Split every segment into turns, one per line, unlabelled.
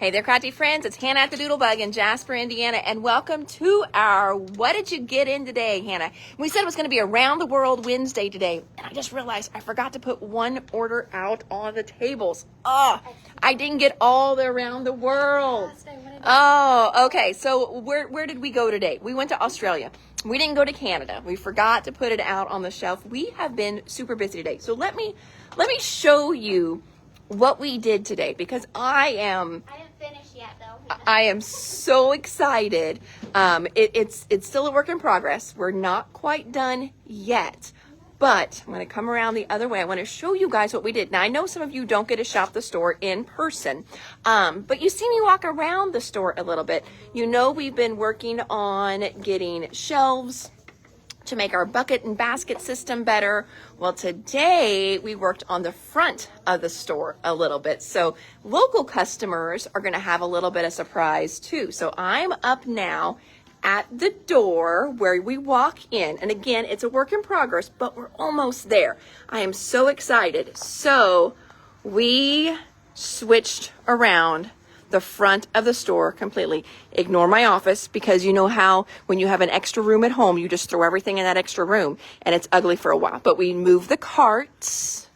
Hey there, Crafty friends. It's Hannah at the Doodlebug in Jasper, Indiana, and welcome to our What Did You Get In Today, Hannah? We said it was going to be Around the World Wednesday today, and I just realized I forgot to put one order out on the tables. Oh, I didn't get all the Around the World. Oh, okay. So where did we go today? We went to Australia. We didn't go to Canada. We forgot to put it out on the shelf. We have been super busy today. So let me show you what we did today, because I didn't finish yet though. I am so excited. It's still a work in progress. We're not quite done yet, but I'm going to come around the other way. I want to show you guys what we did. Now, I know some of you don't get to shop the store in person, but you see me walk around the store a little bit. You know, we've been working on getting shelves to make our bucket and basket system better. Well, today we worked on the front of the store a little bit. So local customers are going to have a little bit of surprise too. So I'm up now at the door where we walk in. And again, it's a work in progress, but we're almost there. I am so excited. So we switched around the front of the store completely. Ignore my office, because you know how when you have an extra room at home, you just throw everything in that extra room and it's ugly for a while. But we moved the carts,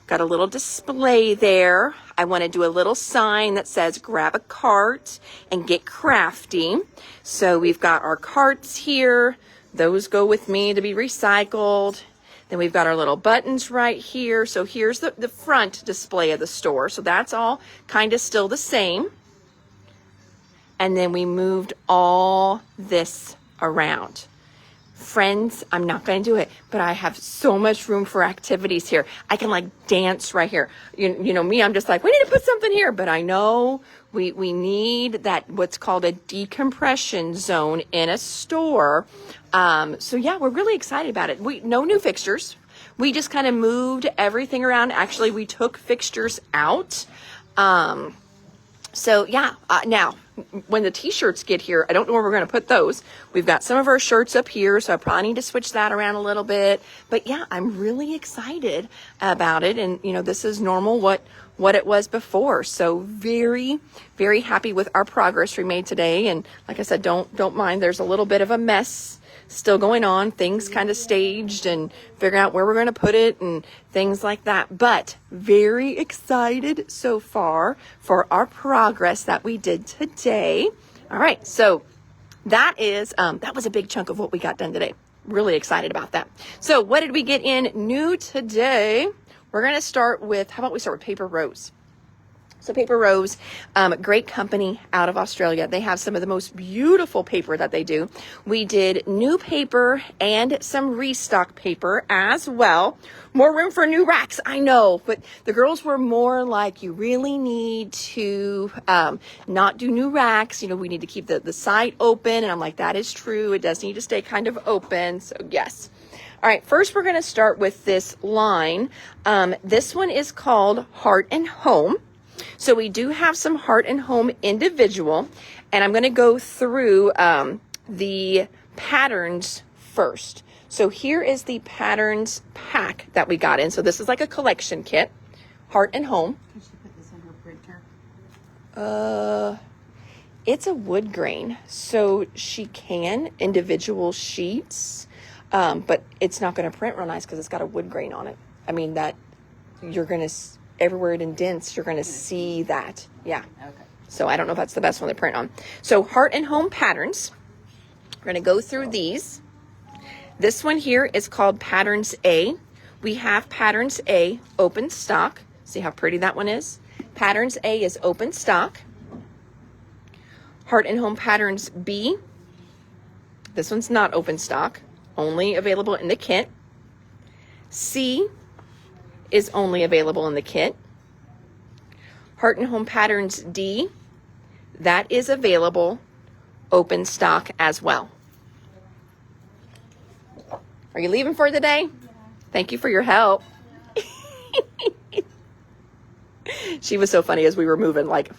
got a little display there. I want to do a little sign that says grab a cart and get crafty. So we've got our carts here. Those go with me to be recycled. Then we've got our little buttons right here. So here's the front display of the store. So that's all kind of still the same. And then we moved all this around. Friends, I'm not going to do it, but I have so much room for activities here. I can like dance right here. You know me, I'm just like, we need to put something here, but I know we need that, what's called a decompression zone in a store. So yeah, we're really excited about it. No new fixtures. We just kind of moved everything around. Actually, we took fixtures out. So yeah, now when the t-shirts get here, I don't know where we're going to put those. We've got some of our shirts up here, so I probably need to switch that around a little bit. But yeah, I'm really excited about it. And you know, this is normal what it was before. So very, very happy with our progress we made today. And like I said, don't mind, there's a little bit of a mess still going on, things kind of staged and figuring out where we're going to put it and things like that. But very excited so far for our progress that we did today. All right, so that was a big chunk of what we got done today. Really excited about that. So what did we get in new today? We're going to start with, how about we start with Paper Rose? So Paper Rose, great company out of Australia. They have some of the most beautiful paper that they do. We did new paper and some restock paper as well. More room for new racks, I know, but the girls were more like, you really need to not do new racks. You know, we need to keep the site open. And I'm like, that is true. It does need to stay kind of open. So yes. All right, first we're going to start with this line. This one is called Heart and Home. So we do have some Heart and Home individual, and I'm going to go through the patterns first. So here is the patterns pack that we got in. So this is like a collection kit, Heart and Home.
Can she put this in her printer?
It's a wood grain, so she can individual sheets, but it's not going to print real nice because it's got a wood grain on it. I mean, that you're going to, everywhere it indents, you're going to see that. Yeah.
Okay.
So I don't know if that's the best one to print on. So Heart and Home patterns. We're going to go through these. This one here is called Patterns A. We have Patterns A open stock. See how pretty that one is? Patterns A is open stock. Heart and Home Patterns B. This one's not open stock. Only available in the kit. C is only available in the kit. Heart and Home Patterns D, that is available open stock as well. Are you leaving for the day? Yeah. Thank you for your help. She was so funny as we were moving, like,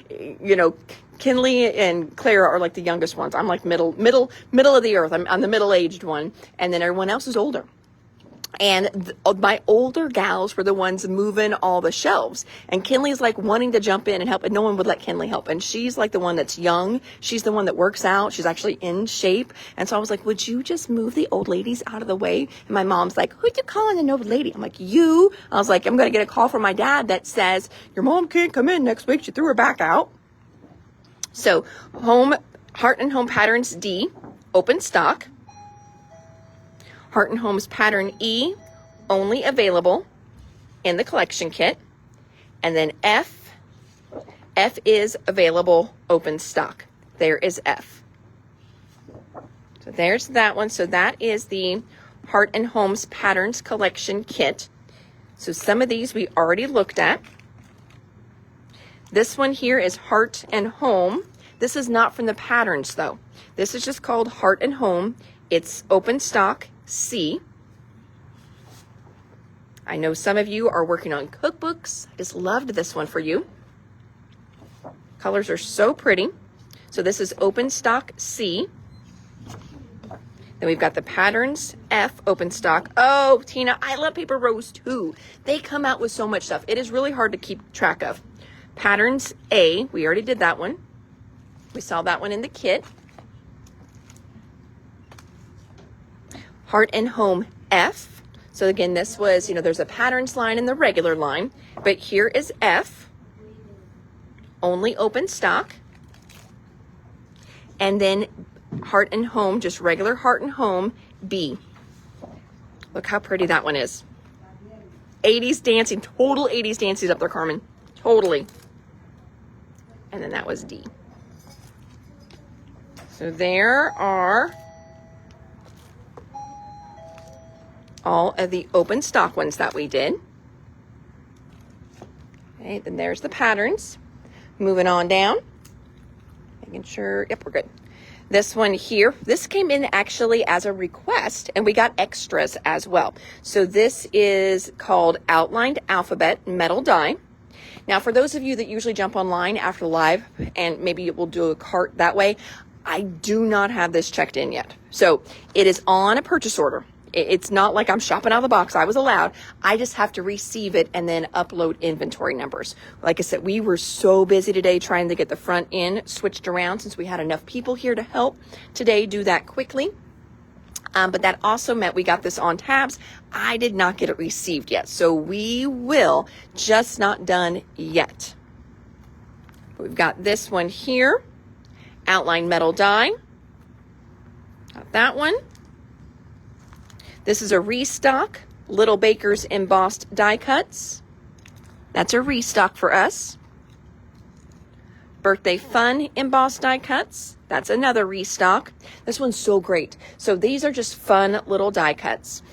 you know, Kinley and Clara are like the youngest ones. I'm like middle of the earth. I'm the middle-aged one, and then everyone else is older. And my older gals were the ones moving all the shelves. And Kinley's like wanting to jump in and help, and no one would let Kinley help. And she's like the one that's young. She's the one that works out. She's actually in shape. And so I was like, would you just move the old ladies out of the way? And my mom's like, who you calling an old lady? I'm like, you. I was like, I'm going to get a call from my dad that says, your mom can't come in next week. She threw her back out. So Heart and Home Patterns D, open stock. Heart and Home's Pattern E, only available in the collection kit. And then F is available open stock. There is F. So there's that one. So that is the Heart and Home's Patterns collection kit. So some of these we already looked at. This one here is Heart and Home. This is not from the patterns though. This is just called Heart and Home. It's open stock C. I know some of you are working on cookbooks. I just loved this one for you. Colors are so pretty. So this is open stock C. Then we've got the patterns F, open stock. Oh, Tina, I love Paper Rose too. They come out with so much stuff. It is really hard to keep track of. Patterns A, we already did that one. We saw that one in the kit. Heart and Home F. So again, this was, there's a patterns line and the regular line, but here is F, only open stock. And then Heart and Home, just regular Heart and Home B. Look how pretty that one is. 80s dancing, total 80s dancing up there, Carmen. Totally. And then that was D. So there are all of the open stock ones that we did. Okay, then there's the patterns. Moving on down. Making sure, yep, we're good. This one here, this came in actually as a request, and we got extras as well. So this is called Outlined Alphabet Metal Die. Now, for those of you that usually jump online after live, and maybe we'll do a cart that way, I do not have this checked in yet. So it is on a purchase order. It's not like I'm shopping out of the box. I was allowed. I just have to receive it and then upload inventory numbers. Like I said, we were so busy today trying to get the front end switched around since we had enough people here to help today do that quickly. But that also meant we got this on tabs. I did not get it received yet. So we will, just not done yet. We've got this one here. Outline metal die. Got that one. This is a restock, Little Baker's embossed die cuts. That's a restock for us. Birthday Fun embossed die cuts. That's another restock. This one's so great. So these are just fun little die cuts.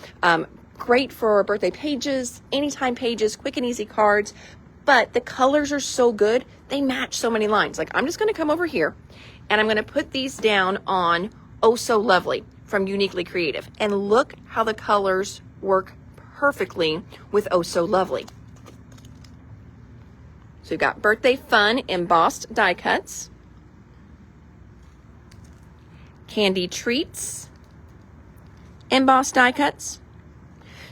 Great for birthday pages, anytime pages, quick and easy cards. But the colors are so good, they match so many lines. Like I'm just going to come over here and I'm going to put these down on Oh So Lovely from Uniquely Creative. And look how the colors work perfectly with Oh So Lovely. So we've got Birthday Fun embossed die cuts. Candy Treats embossed die cuts.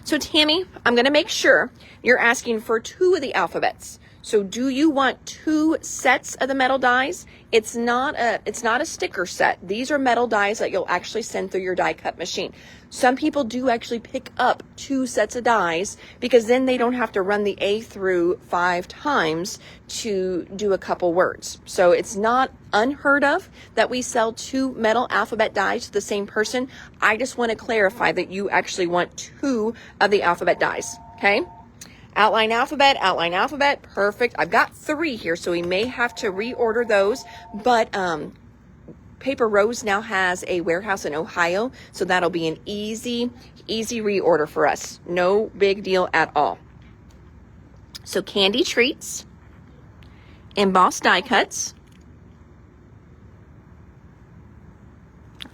So Tammy, I'm going to make sure you're asking for 2 of the alphabets. So do you want 2 sets of the metal dies? It's not a sticker set. These are metal dies that you'll actually send through your die cut machine. Some people do actually pick up 2 sets of dies because then they don't have to run the A through 5 times to do a couple words. So it's not unheard of that we sell 2 metal alphabet dies to the same person. I just want to clarify that you actually want 2 of the alphabet dies, okay? Outline alphabet, perfect. I've got 3 here, so we may have to reorder those, but Paper Rose now has a warehouse in Ohio, so that'll be an easy reorder for us. No big deal at all. So Candy Treats, embossed die cuts,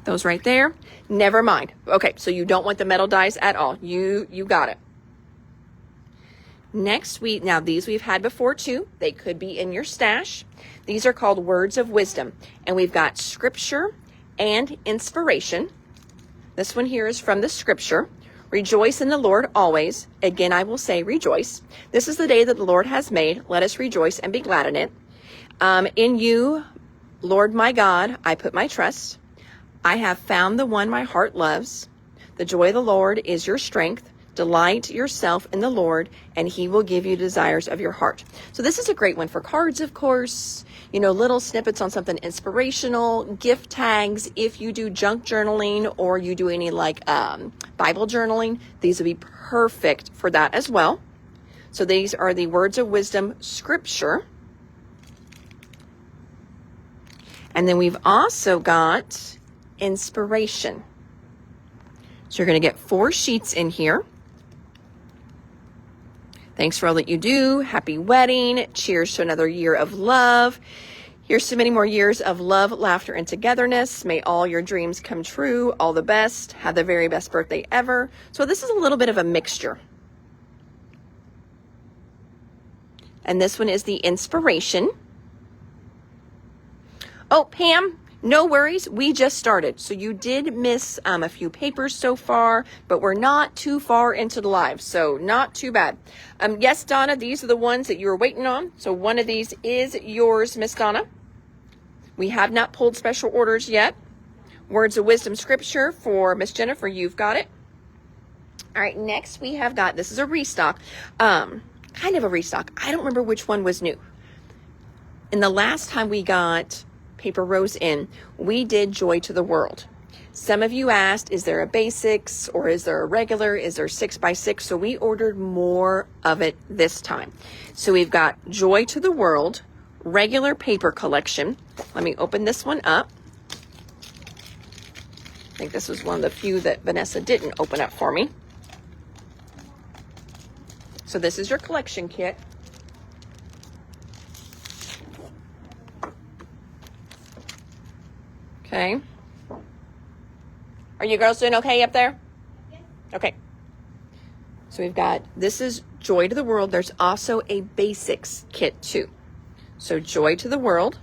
those right there. Never mind. Okay, so you don't want the metal dies at all. You got it. Next, now these we've had before too. They could be in your stash. These are called Words of Wisdom. And we've got Scripture and Inspiration. This one here is from the Scripture. Rejoice in the Lord always. Again, I will say rejoice. This is the day that the Lord has made. Let us rejoice and be glad in it. In you, Lord my God, I put my trust. I have found the one my heart loves. The joy of the Lord is your strength. Delight yourself in the Lord, and he will give you desires of your heart. So this is a great one for cards, of course, you know, little snippets on something inspirational, gift tags. If you do junk journaling or you do any like Bible journaling, these would be perfect for that as well. So these are the words of wisdom scripture. And then we've also got inspiration. So you're going to get 4 sheets in here. Thanks for all that you do. Happy wedding. Cheers to another year of love. Here's so many more years of love, laughter, and togetherness. May all your dreams come true. All the best. Have the very best birthday ever. So this is a little bit of a mixture. And this one is the inspiration. Oh, Pam, no worries. We just started. So you did miss a few papers so far, but we're not too far into the live. So not too bad. Yes, Donna, these are the ones that you were waiting on. So one of these is yours, Miss Donna. We have not pulled special orders yet. Words of wisdom scripture for Miss Jennifer. You've got it. All right. Next we have got, this is a restock, kind of a restock. I don't remember which one was new. In the last time we got Paper Rose in, we did Joy to the World. Some of you asked, is there a basics or is there a regular? Is there 6x6? So we ordered more of it this time. So we've got Joy to the World, regular paper collection. Let me open this one up. I think this was one of the few that Vanessa didn't open up for me. So this is your collection kit. Okay. Are you girls doing okay up there? Yes. Okay. So we've got, this is Joy to the World. There's also a basics kit too. So Joy to the World.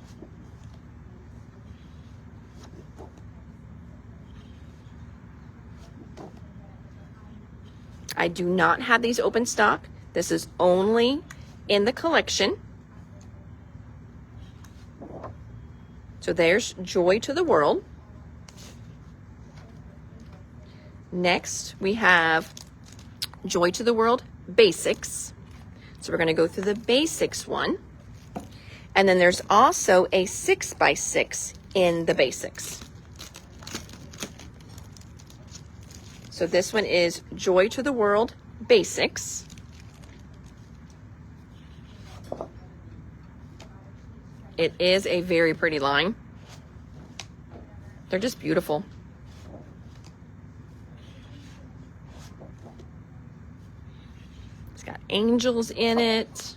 I do not have these open stock. This is only in the collection. So there's Joy to the World. Next, we have Joy to the World Basics. So we're going to go through the basics one. And then there's also a 6x6 in the basics. So this one is Joy to the World Basics. It is a very pretty line. They're just beautiful. It's got angels in it.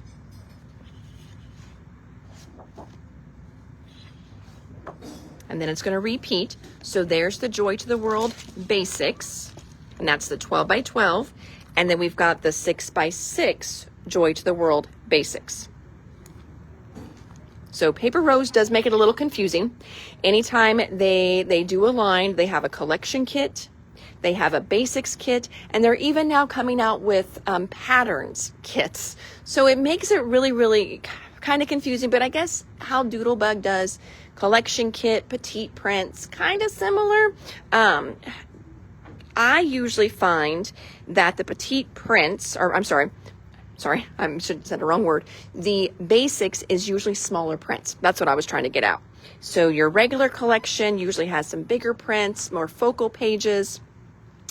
And then it's going to repeat. So there's the Joy to the World Basics. And that's the 12x12. And then we've got the 6x6 Joy to the World Basics. So Paper Rose does make it a little confusing. Anytime they do a line, they have a collection kit, they have a basics kit, and they're even now coming out with patterns kits. So it makes it really, really kind of confusing, but I guess how Doodlebug does collection kit, petite prints, kind of similar. I usually find that the petite prints, or I should have said the wrong word. The basics is usually smaller prints. That's what I was trying to get out. So your regular collection usually has some bigger prints, more focal pages,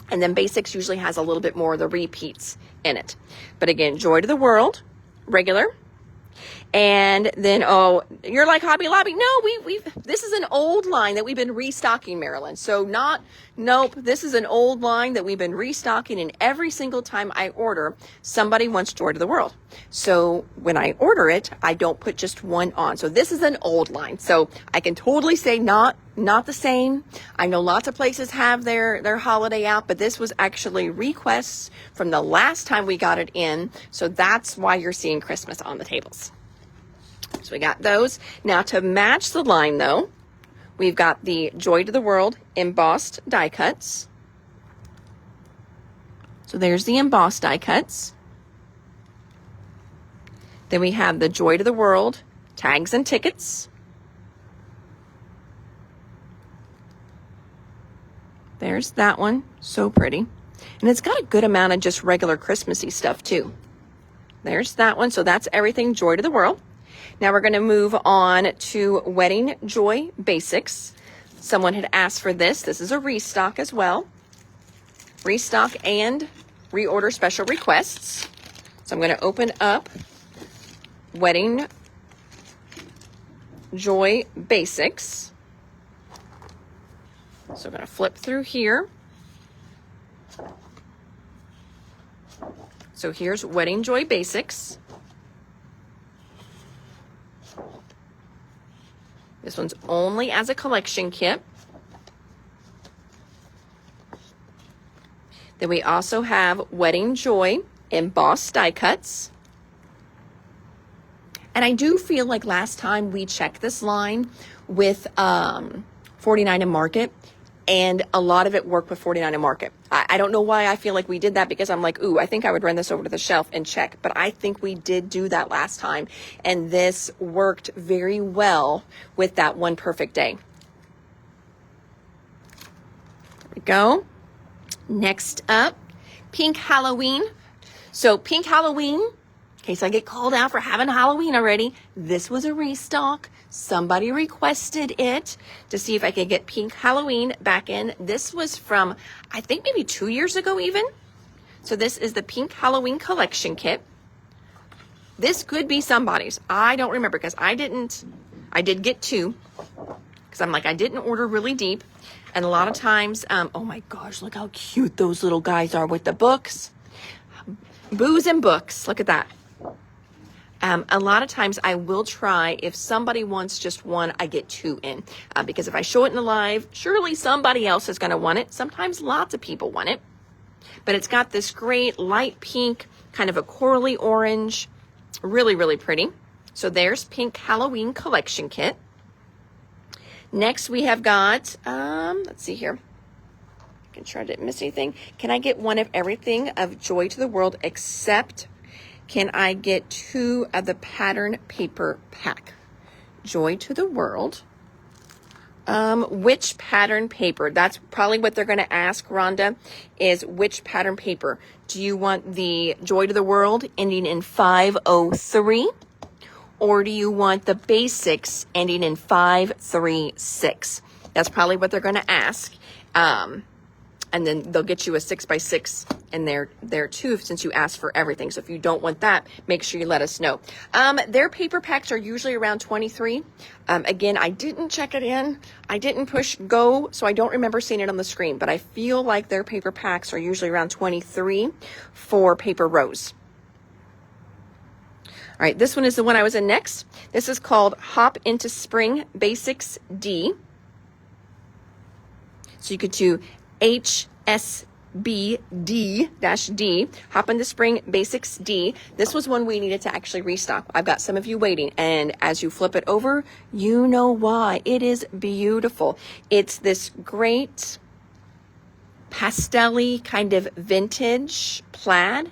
and then basics usually has a little bit more of the repeats in it. But again, Joy to the World, regular. And then, oh, you're like Hobby Lobby. No, this is an old line that we've been restocking, Marilyn. So nope, this is an old line that we've been restocking, and every single time I order, somebody wants Joy to the World. So when I order it, I don't put just one on. So this is an old line. So I can totally say not the same. I know lots of places have their holiday out, but this was actually requests from the last time we got it in. So that's why you're seeing Christmas on the tables. So we got those. Now to match the line though, we've got the Joy to the World embossed die cuts. So there's the embossed die cuts. Then we have the Joy to the World tags and tickets. There's that one, so pretty. And it's got a good amount of just regular Christmassy stuff too. There's that one, so that's everything Joy to the World. Now we're gonna move on to Wedding Joy Basics. Someone had asked for this. This is a restock as well. Restock and reorder special requests. So I'm gonna open up Wedding Joy Basics. So I'm going to flip through here. So here's Wedding Joy Basics. This one's only as a collection kit. Then we also have Wedding Joy embossed die cuts. And I do feel like last time we checked this line with 49 and Market, and a lot of it worked with 49 and Market. I don't know why I feel like we did that, because I'm like, ooh, I think I would run this over to the shelf and check. But I think we did do that last time, and this worked very well with that One Perfect Day. There we go. Next up, Pink Halloween. So Pink Halloween, in case I get called out for having Halloween already, this was a restock. Somebody requested it to see if I could get Pink Halloween back in. This was from, I think maybe 2 years ago even. So this is the Pink Halloween collection kit. This could be somebody's. I don't remember, because I did get two, because I'm like, I didn't order really deep. And a lot of times, oh my gosh, look how cute those little guys are with the books. Booze and books, look at that. A lot of times I will try, if somebody wants just one, I get two in. Because if I show it in the live, surely somebody else is going to want it. Sometimes lots of people want it. But it's got this great light pink, kind of a corally orange. Really, really pretty. So there's Pink Halloween collection kit. Next we have got, let's see here. I can try to miss anything. Can I get one of everything of Joy to the World, except can I get two of the pattern paper pack? Joy to the World. Which pattern paper? That's probably what they're going to ask, Rhonda, is which pattern paper? Do you want the Joy to the World ending in 503? Or do you want the basics ending in 536? That's probably what they're going to ask. And then they'll get you a 6x6 in there too, since you asked for everything. So if you don't want that, make sure you let us know. Their paper packs are usually around 23. Again, I didn't check it in. I didn't push go, so I don't remember seeing it on the screen. But I feel like their paper packs are usually around 23 for paper rows. All right, this one is the one I was in next. This is called Hop into Spring Basics D. So you could do HSBD-D, Hop into Spring Basics D. This was one we needed to actually restock. I've got some of you waiting, and as you flip it over, you know why. It is beautiful. It's this great pastel-y kind of vintage plaid.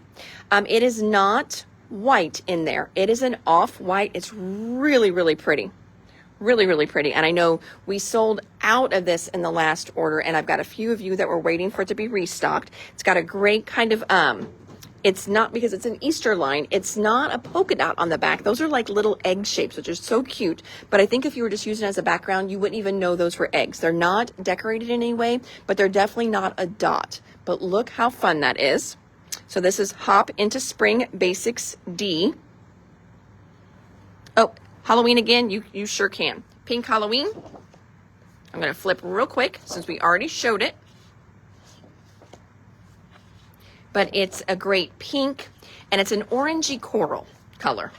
It is not white in there. It is an off-white. It's really, really pretty. Really, really pretty. And I know we sold out of this in the last order, and I've got a few of you that were waiting for it to be restocked. It's got a great kind of, it's not, because it's an Easter line, it's not a polka dot on the back. Those are like little egg shapes, which are so cute. But I think if you were just using it as a background, you wouldn't even know those were eggs. They're not decorated in any way, but they're definitely not a dot. But look how fun that is. So this is Hop into Spring Basics D. Oh, Halloween again, you sure can. Pink Halloween. I'm going to flip real quick since we already showed it. But it's a great pink, and it's an orangey coral color.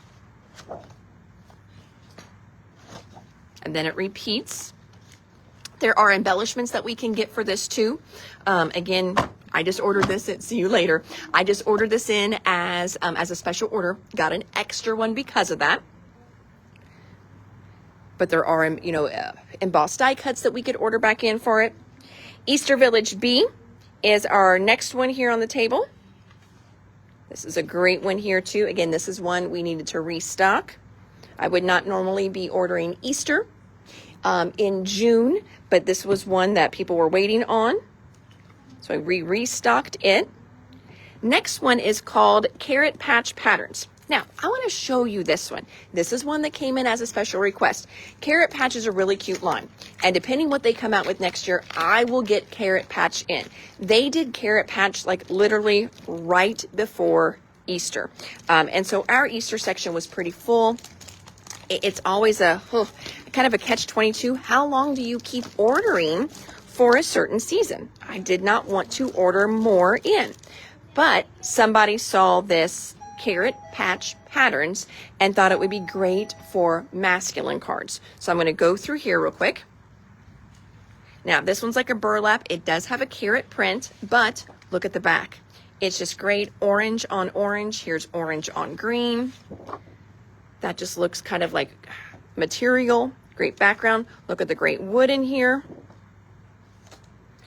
And then it repeats. There are embellishments that we can get for this too. Again, I just ordered this. See you later. I just ordered this in as a special order. Got an extra one because of that. But there are, embossed die cuts that we could order back in for it. Easter Village B is our next one here on the table. This is a great one here too. Again, this is one we needed to restock. I would not normally be ordering Easter in June, but this was one that people were waiting on. So I restocked it. Next one is called Carrot Patch Patterns. Now, I want to show you this one. This is one that came in as a special request. Carrot Patch is a really cute line. And depending what they come out with next year, I will get Carrot Patch in. They did Carrot Patch like literally right before Easter. And so our Easter section was pretty full. It's always a kind of a catch-22. How long do you keep ordering for a certain season? I did not want to order more in, but somebody saw this Carrot Patch Patterns and thought it would be great for masculine cards. So I'm going to go through here real quick. Now, this one's like a burlap. It does have a carrot print, but look at the back. It's just great orange on orange. Here's orange on green. That just looks kind of like material. Great background. Look at the great wood in here.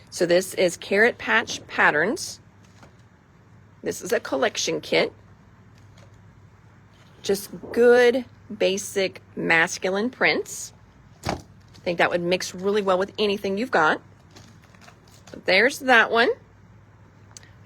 So this is Carrot Patch Patterns. This is a collection kit. Just good, basic, masculine prints. I think that would mix really well with anything you've got. So there's that one.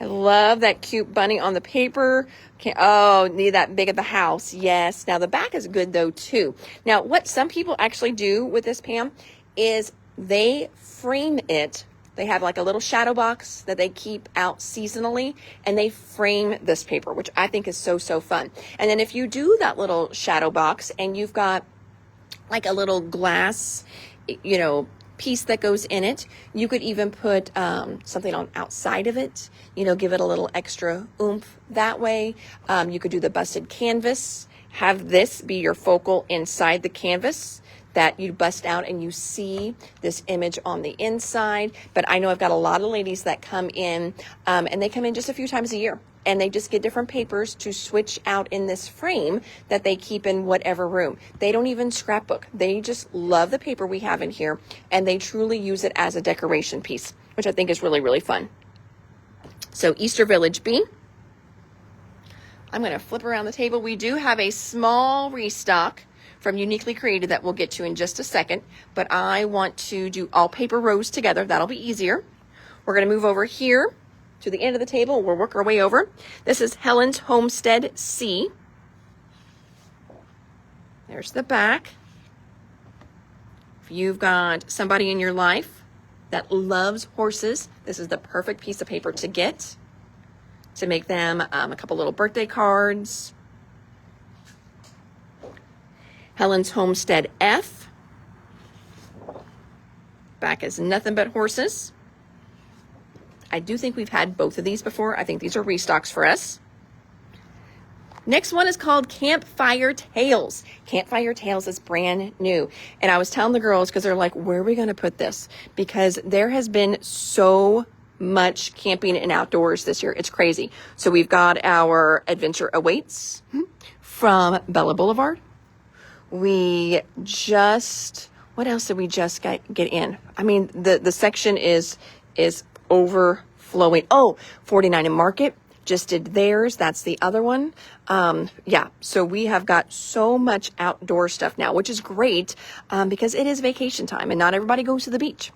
I love that cute bunny on the paper. Need that big at the house. Yes. Now the back is good though too. Now what some people actually do with this, Pam, is they frame it. They have like a little shadow box that they keep out seasonally, and they frame this paper, which I think is so, so fun. And then if you do that little shadow box and you've got like a little glass, piece that goes in it, you could even put something on outside of it, give it a little extra oomph that way. You could do the busted canvas, have this be your focal inside the canvas that you bust out and you see this image on the inside. But I know I've got a lot of ladies that come in and they come in just a few times a year and they just get different papers to switch out in this frame that they keep in whatever room. They don't even scrapbook. They just love the paper we have in here and they truly use it as a decoration piece, which I think is really, really fun. So Easter Village B. I'm going to flip around the table. We do have a small restock from Uniquely Created that we'll get to in just a second, but I want to do all paper rows together. That'll be easier. We're going to move over here to the end of the table. We'll work our way over. This is Helen's Homestead C. There's the back. If you've got somebody in your life that loves horses, this is the perfect piece of paper to get to make them a couple little birthday cards. Helen's Homestead F. Back is nothing but horses. I do think we've had both of these before. I think these are restocks for us. Next one is called Campfire Tales. Campfire Tales is brand new. And I was telling the girls, because they're like, where are we going to put this? Because there has been so much camping and outdoors this year. It's crazy. So we've got our Adventure Awaits from Bella Boulevard. What else did we just get in? I mean, the section is overflowing. Oh, 49 and Market just did theirs. That's the other one. So we have got so much outdoor stuff now, which is great because it is vacation time and not everybody goes to the beach.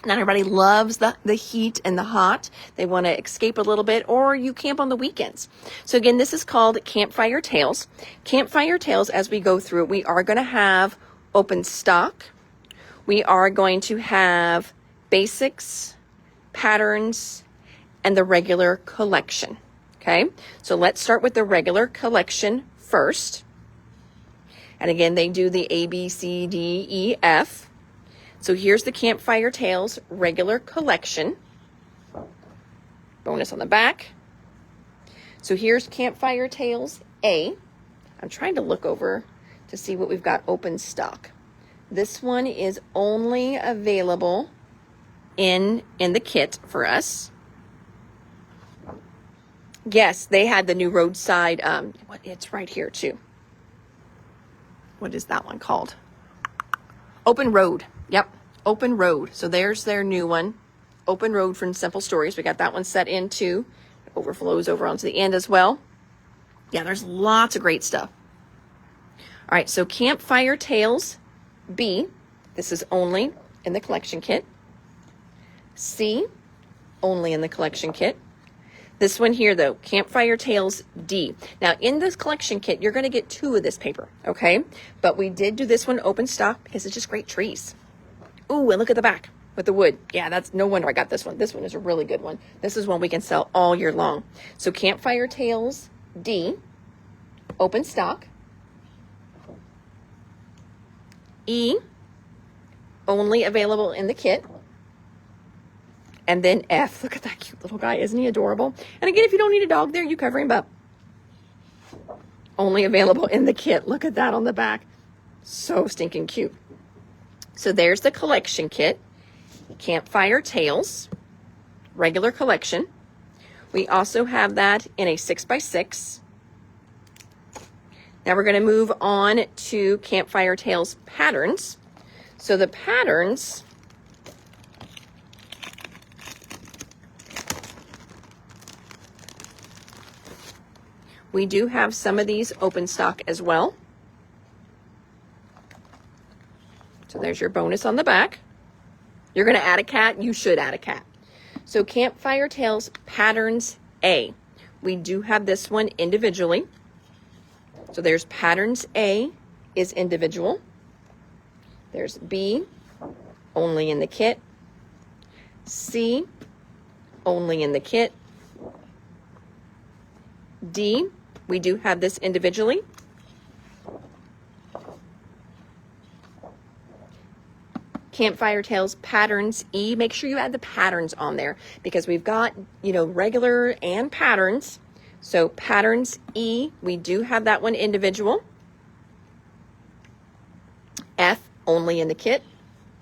Not everybody loves the heat and the hot. They want to escape a little bit, or you camp on the weekends. So again, this is called Campfire Tales. Campfire Tales, as we go through, we are going to have open stock. We are going to have basics, patterns, and the regular collection. Okay, so let's start with the regular collection first. And again, they do the A, B, C, D, E, F. So here's the Campfire Tales regular collection. Bonus on the back. So here's Campfire Tales A. I'm trying to look over to see what we've got open stock. This one is only available in the kit for us. Yes, they had the new roadside. It's right here too. What is that one called? Open Road. Yep, Open Road. So there's their new one. Open Road from Simple Stories. We got that one set in too. overflows over onto the end as well. Yeah, there's lots of great stuff. All right, so Campfire Tales B, this is only in the collection kit. C, only in the collection kit. This one here, though, Campfire Tales D. Now, in this collection kit, you're going to get 2 of this paper, okay? But we did do this one open stock because it's just great trees. Ooh, and look at the back with the wood. Yeah, that's no wonder I got this one. This one is a really good one. This is one we can sell all year long. So Campfire Tales D, open stock. E, only available in the kit. And then F, look at that cute little guy. Isn't he adorable? And again, if you don't need a dog there, you cover him up. Only available in the kit. Look at that on the back. So stinking cute. So there's the collection kit. Campfire Tales, regular collection. We also have that in a 6x6. Now we're going to move on to Campfire Tales patterns. So the patterns, we do have some of these open stock as well. So there's your bonus on the back. You're going to add a cat? You should add a cat. So Campfire Tales Patterns A. We do have this one individually. So there's Patterns A is individual. There's B, only in the kit. C, only in the kit. D, we do have this individually. Campfire Tales Patterns E. Make sure you add the patterns on there because we've got, regular and patterns. So Patterns E, we do have that one individual. F, only in the kit.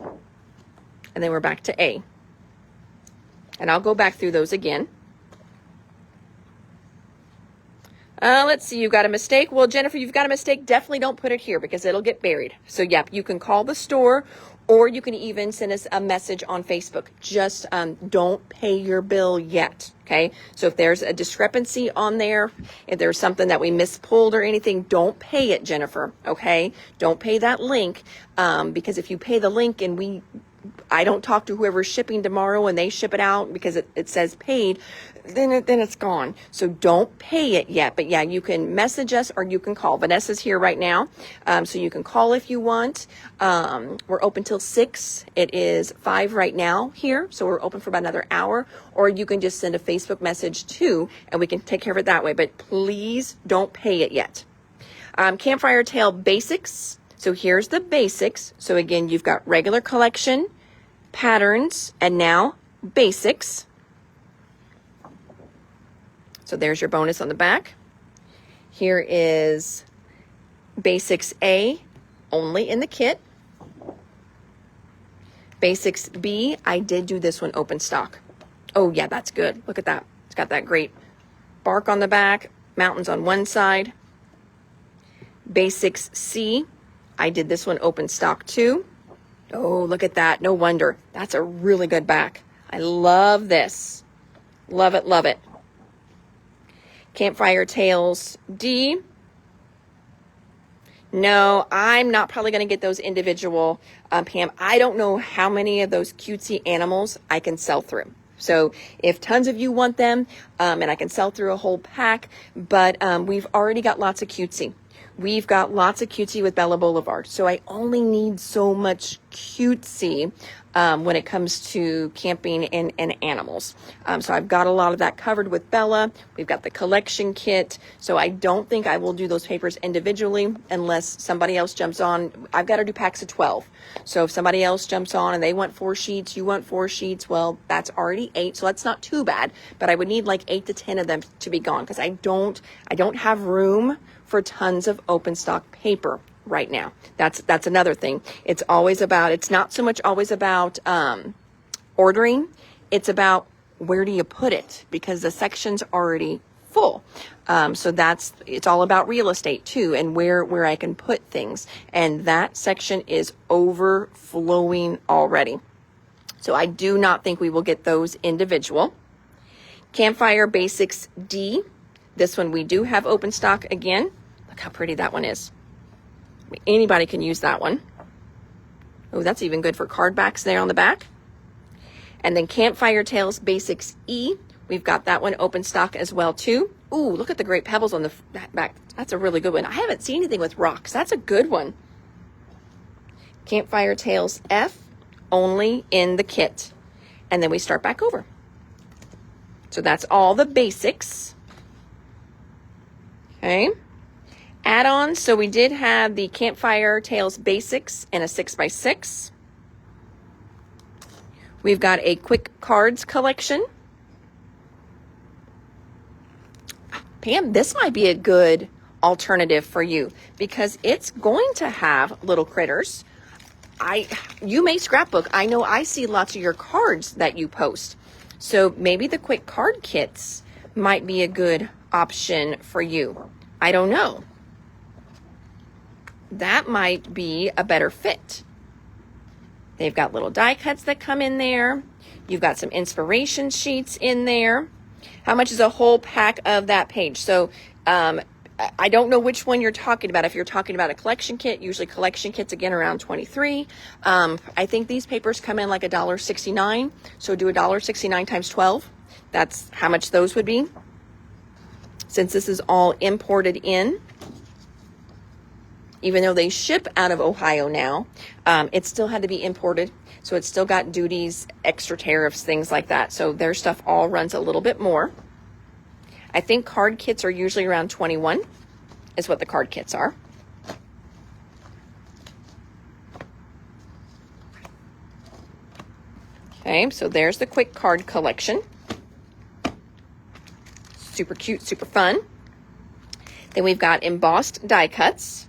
And then we're back to A. And I'll go back through those again. Let's see, you've got a mistake. Well, Jennifer, you've got a mistake. Definitely don't put it here because it'll get buried. So, yep, you can call the store or you can even send us a message on Facebook. Just don't pay your bill yet, okay? So if there's a discrepancy on there, if there's something that we mispulled or anything, don't pay it, Jennifer, okay? Don't pay that link because if you pay the link and I don't talk to whoever's shipping tomorrow and they ship it out because it says paid, then it's gone. So don't pay it yet. But yeah, you can message us or you can call. Vanessa's here right now. So you can call if you want. We're open till 6. It is 5 right now here. So we're open for about another hour. Or you can just send a Facebook message too and we can take care of it that way. But please don't pay it yet. Campfire Tale Basics. So here's the basics. So again, you've got regular collection, patterns, and now basics. So there's your bonus on the back. Here is Basics A, only in the kit. Basics B, I did do this one open stock. Oh yeah, that's good. Look at that. It's got that great bark on the back, mountains on one side. Basics C, I did this one open stock too. Oh, look at that. No wonder. That's a really good back. I love this. Love it, love it. Campfire Tales D. No, I'm not probably going to get those individual, Pam. I don't know how many of those cutesy animals I can sell through. So if tons of you want them, and I can sell through a whole pack, but we've already got lots of cutesy. We've got lots of cutesy with Bella Boulevard. So I only need so much cutesy when it comes to camping and animals. So I've got a lot of that covered with Bella. We've got the collection kit. So I don't think I will do those papers individually unless somebody else jumps on. I've got to do packs of 12. So if somebody else jumps on and they want 4 sheets, you want 4 sheets, well, that's already 8. So that's not too bad. But I would need like 8 to 10 of them to be gone because I don't have room for tons of open stock paper right now. That's another thing. It's not so much always about ordering. It's about where do you put it because the section's already full. So it's all about real estate too and where I can put things. And that section is overflowing already. So I do not think we will get those individual. Campfire Basics D. This one we do have open stock again. Look how pretty that one is. I mean, anybody can use that one. Oh, that's even good for card backs there on the back. And then Campfire Tales Basics E. We've got that one open stock as well too. Ooh, look at the great pebbles on the back. That's a really good one. I haven't seen anything with rocks. That's a good one. Campfire Tales F, only in the kit. And then we start back over. So that's all the basics. Okay. Add-ons. So we did have the Campfire Tales Basics in a 6x6. We've got a quick cards collection. Pam, this might be a good alternative for you because it's going to have little critters. You may scrapbook. I know I see lots of your cards that you post. So maybe the quick card kits might be a good option for you. I don't know. That might be a better fit. They've got little die cuts that come in there. You've got some inspiration sheets in there. How much is a whole pack of that page? So I don't know which one you're talking about. If you're talking about a collection kit, usually collection kits, again, around $23. I think these papers come in like $1.69. So do $1.69 times 12. That's how much those would be. Since this is all imported in, even though they ship out of Ohio now, it still had to be imported. So it's still got duties, extra tariffs, things like that. So their stuff all runs a little bit more. I think card kits are usually around 21 is what the card kits are. Okay, so there's the quick card collection. Super cute, super fun. Then we've got embossed die cuts.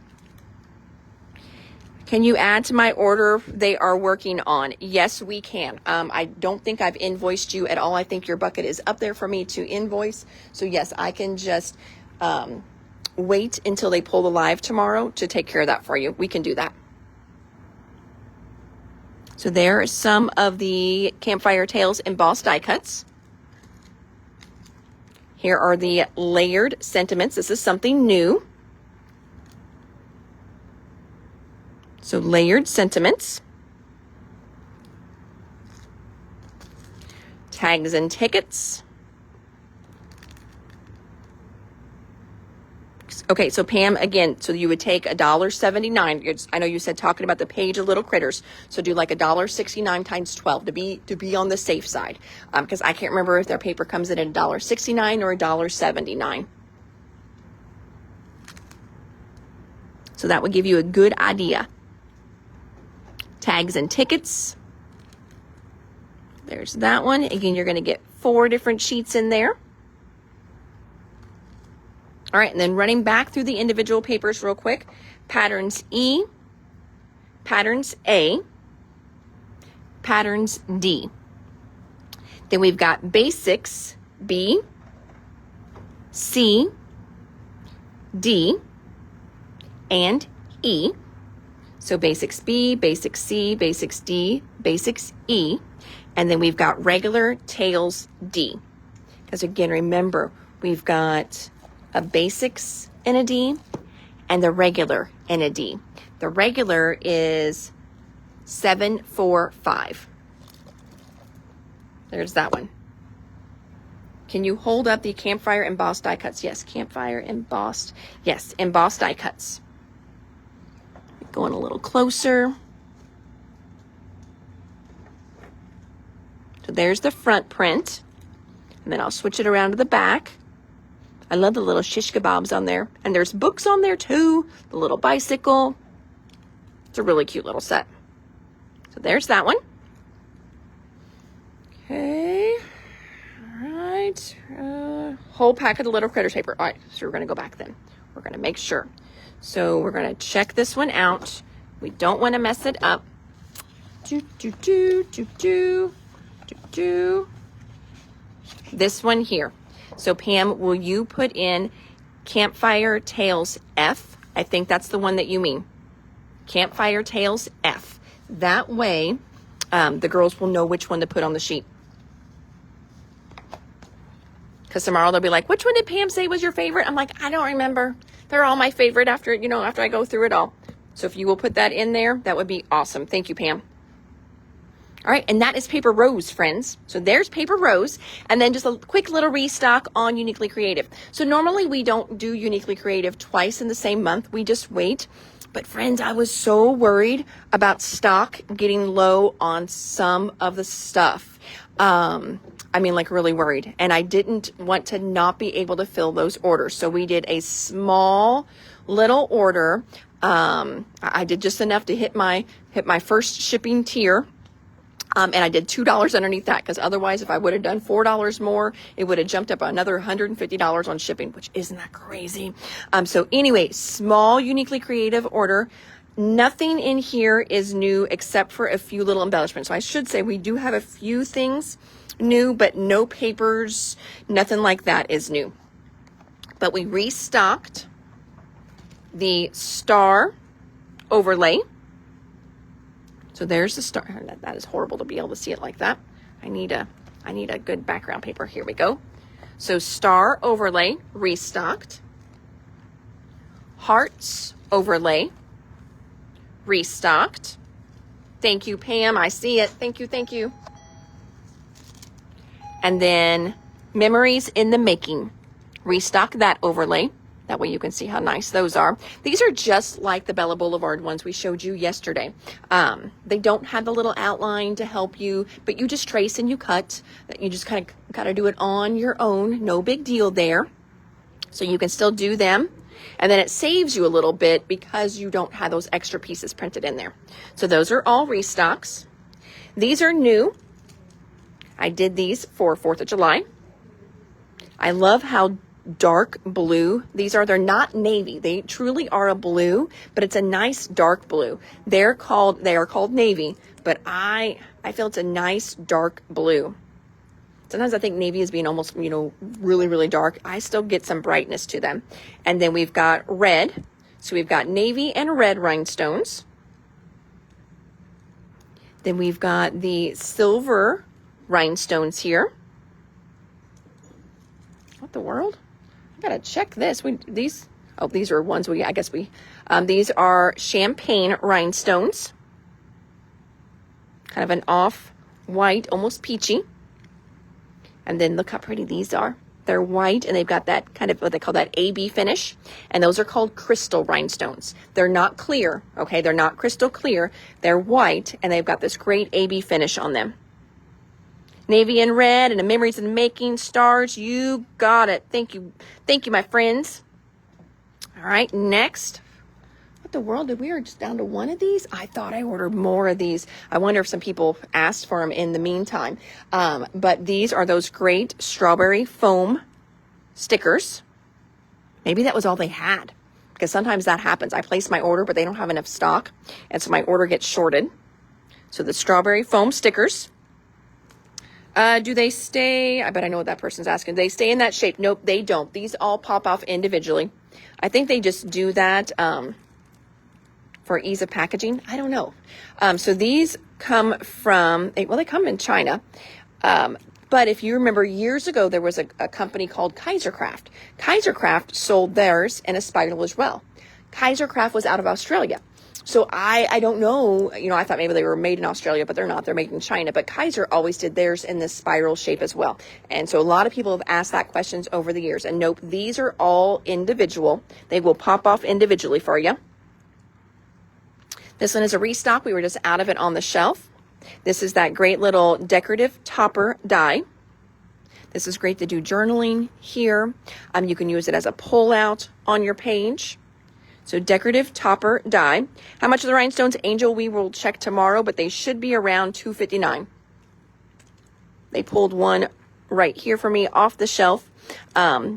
Can you add to my order? They are working on. Yes, we can. I don't think I've invoiced you at all. I think your bucket is up there for me to invoice. So yes, I can just wait until they pull the live tomorrow to take care of that for you. We can do that. So there are some of the Campfire Tales embossed die cuts. Here are the layered sentiments. This is something new. So layered sentiments, tags and tickets. Okay, so Pam, again, so you would take $1.79. I know you said talking about the page of little critters. So do like $1.69 times 12 to be on the safe side. Because I can't remember if their paper comes in at $1.69 or $1.79. So that would give you a good idea. Tags and tickets. There's that one. Again, you're going to get 4 different sheets in there. All right, and then running back through the individual papers real quick. Patterns E, patterns A, patterns D. Then we've got basics B, C, D, and E. So basics B, basics C, basics D, basics E. And then we've got regular tails D. Because again, remember, we've got a basics in a D and the regular in a D. The regular is 745. There's that one. Can you hold up the Campfire embossed die cuts? Yes, Campfire embossed. Yes, embossed die cuts. Going a little closer. So there's the front print. And then I'll switch it around to the back. I love the little shish kebabs on there. And there's books on there too. The little bicycle. It's a really cute little set. So there's that one. Okay. All right. Whole pack of the little critters paper. All right. So we're going to go back then. We're going to make sure. So we're going to check this one out. We don't want to mess it up. This one here. So Pam, will you put in Campfire Tales F? I think that's the one that you mean. Campfire Tales F. That way, the girls will know which one to put on the sheet. Because tomorrow they'll be like, which one did Pam say was your favorite? I'm like, I don't remember. They're all my favorite after I go through it all. So if you will put that in there, that would be awesome. Thank you, Pam. All right, and that is Paper Rose, friends. So there's Paper Rose, and then just a quick little restock on Uniquely Creative. So normally we don't do Uniquely Creative twice in the same month. We just wait. But friends, I was so worried about stock getting low on some of the stuff. Like really worried. And I didn't want to not be able to fill those orders. So we did a small little order. I did just enough to hit my first shipping tier. And I did $2 underneath that, because otherwise if I would have done $4 more, it would have jumped up another $150 on shipping, which isn't that crazy. So anyway, small Uniquely Creative order. Nothing in here is new except for a few little embellishments. So I should say we do have a few things new, but no papers, nothing like that is new. But we restocked the star overlay. So there's the star. That is horrible to be able to see it like that. I need a good background paper. Here we go. So star overlay restocked. Hearts overlay restocked. Thank you, Pam. I see it. Thank you. And then memories in the making. Restock that overlay. That way you can see how nice those are. These are just like the Bella Boulevard ones we showed you yesterday. They don't have the little outline to help you, but you just trace and you cut. You just kind of got to do it on your own. No big deal there. So you can still do them. And then it saves you a little bit because you don't have those extra pieces printed in there. So those are all restocks. These are new. I did these for 4th of July. I love how dark blue these are. They're not navy. They truly are a blue, but it's a nice dark blue. They are called navy, but I feel it's a nice dark blue. Sometimes I think navy is being almost, really, really dark. I still get some brightness to them. And then we've got red. So we've got navy and red rhinestones. Then we've got the silver rhinestones here. What the world? I gotta check this. These are ones these are champagne rhinestones. Kind of an off-white, almost peachy. And then look how pretty these are. They're white and they've got that kind of what they call that AB finish. And those are called crystal rhinestones. They're not clear, okay? They're not crystal clear. They're white and they've got this great AB finish on them. Navy and red and the memories in the making, stars. You got it. Thank you, my friends. All right, next. What the world? We are just down to one of these? I thought I ordered more of these. I wonder if some people asked for them in the meantime. But these are those great strawberry foam stickers. Maybe that was all they had, because sometimes that happens. I place my order, but they don't have enough stock, and so my order gets shorted. So the strawberry foam stickers. Do they stay? I bet I know what that person's asking. Do they stay in that shape? Nope, they don't. These all pop off individually. I think they just do that for ease of packaging. I don't know. So these come from, they come in China. But if you remember years ago, there was a company called Kaisercraft. Kaisercraft sold theirs in a spiral as well. Kaisercraft was out of Australia. So I don't know, I thought maybe they were made in Australia, but they're not. They're made in China. But Kaiser always did theirs in this spiral shape as well. And so a lot of people have asked that questions over the years. And nope, these are all individual. They will pop off individually for you. This one is a restock. We were just out of it on the shelf. This is that great little decorative topper die. This is great to do journaling here. You can use it as a pull-out on your page. So decorative topper die. How much are the rhinestones, Angel? We will check tomorrow, but they should be around $2.59. They pulled one right here for me off the shelf.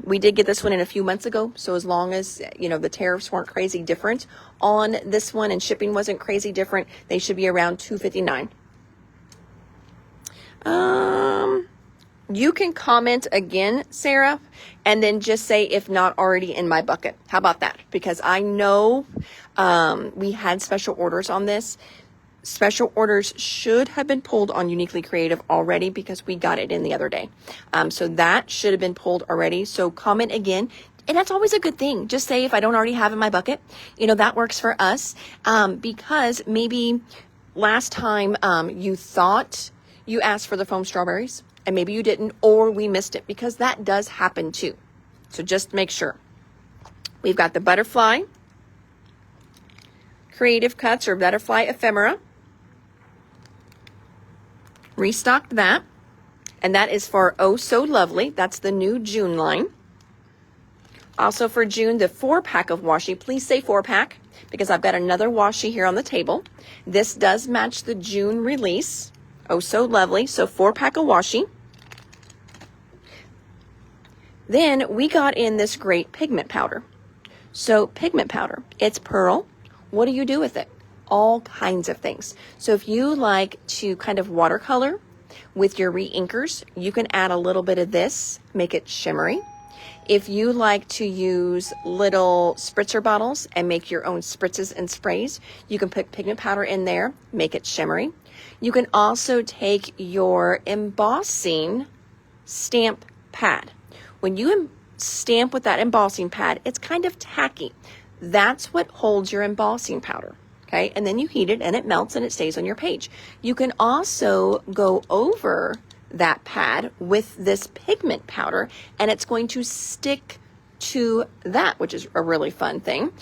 We did get this one in a few months ago, so as long as the tariffs weren't crazy different on this one and shipping wasn't crazy different, they should be around $2.59. You can comment again, Sarah, and then just say if not already in my bucket. How about that? Because I know we had special orders on this. special orders should have been pulled on Uniquely Creative already because we got it in the other day. So that should have been pulled already. So comment again. And that's always a good thing. Just say if I don't already have in my bucket, that works for us. Because maybe last time you thought you asked for the foam strawberries and maybe you didn't, or we missed it, because that does happen too. So just make sure. We've got the butterfly creative cuts or butterfly ephemera. Restocked that. And that is for Oh So Lovely. That's the new June line. Also for June, the 4-pack of washi. Please say 4-pack because I've got another washi here on the table. This does match the June release. Oh So Lovely. So 4-pack of washi. Then we got in this great pigment powder. So pigment powder, it's pearl. What do you do with it? All kinds of things. So if you like to kind of watercolor with your re-inkers, you can add a little bit of this, make it shimmery. If you like to use little spritzer bottles and make your own spritzes and sprays, you can put pigment powder in there, make it shimmery. You can also take your embossing stamp pad. When you stamp with that embossing pad, it's kind of tacky. That's what holds your embossing powder. Okay, and then you heat it and it melts and it stays on your page. You can also go over that pad with this pigment powder and it's going to stick to that, which is a really fun thing.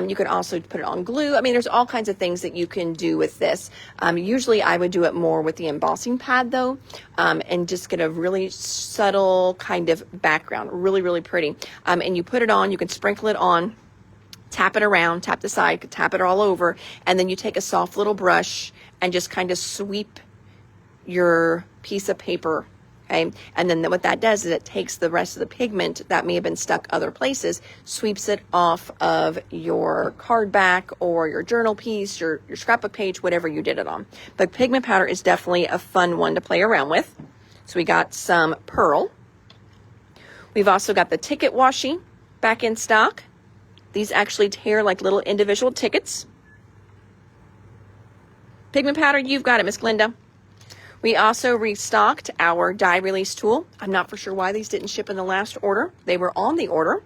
You can also put it on glue. I mean, there's all kinds of things that you can do with this. Usually I would do it more with the embossing pad though, and just get a really subtle kind of background, really, really pretty. And you put it on, you can sprinkle it on, tap it around, tap the side, tap it all over, and then you take a soft little brush and just kind of sweep your piece of paper, okay? And then what that does is it takes the rest of the pigment that may have been stuck other places, sweeps it off of your card back or your journal piece, your scrapbook page, whatever you did it on. But pigment powder is definitely a fun one to play around with. So we got some pearl. We've also got the ticket washi back in stock. These actually tear like little individual tickets. Pigment powder, you've got it, Miss Glinda. We also restocked our die release tool. I'm not for sure why these didn't ship in the last order. They were on the order.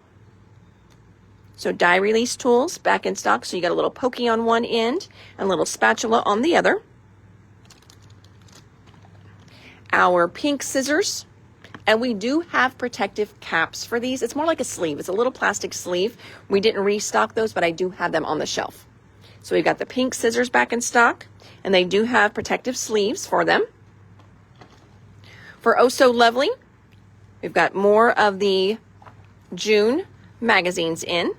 So die release tools back in stock. So you got a little pokey on one end and a little spatula on the other. Our pink scissors. And we do have protective caps for these. It's more like a sleeve. It's a little plastic sleeve. We didn't restock those, but I do have them on the shelf. So we've got the pink scissors back in stock, and they do have protective sleeves for them. For Oh So Lovely, we've got more of the June magazines in.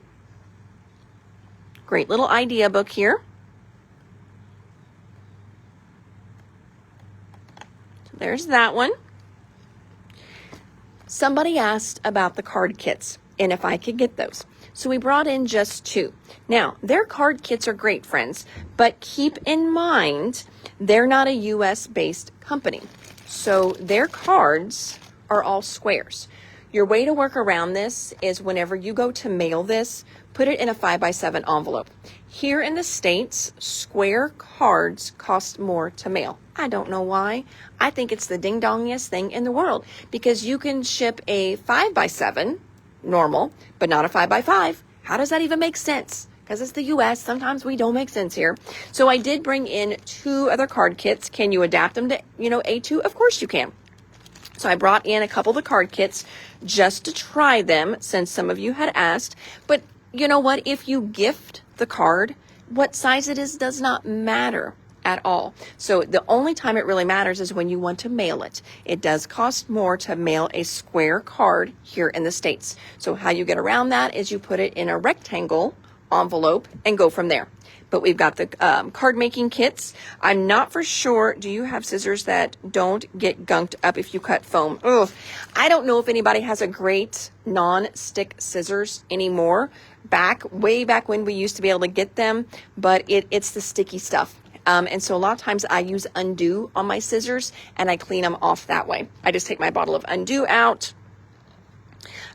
Great little idea book here. So there's that one. Somebody asked about the card kits and if I could get those. So we brought in just 2. Now, their card kits are great, friends, but keep in mind, they're not a US-based company. So their cards are all squares. Your way to work around this is whenever you go to mail this, put it in a 5x7 envelope. Here in the States, square cards cost more to mail. I don't know why. I think it's the ding-dongiest thing in the world because you can ship a 5x7 normal, but not a 5x5. How does that even make sense? Because it's the US, sometimes we don't make sense here. So I did bring in 2 other card kits. Can you adapt them to, A2? Of course you can. So I brought in a couple of the card kits just to try them since some of you had asked. But you know what? If you gift the card, what size it is does not matter at all. So the only time it really matters is when you want to mail it. It does cost more to mail a square card here in the States. So how you get around that is you put it in a rectangle envelope and go from there. But we've got the card making kits. I'm not for sure. Do you have scissors that don't get gunked up if you cut foam? Ugh. I don't know if anybody has a great non-stick scissors anymore. Way back when we used to be able to get them, but it's the sticky stuff. And so a lot of times I use Undo on my scissors and I clean them off that way. I just take my bottle of Undo out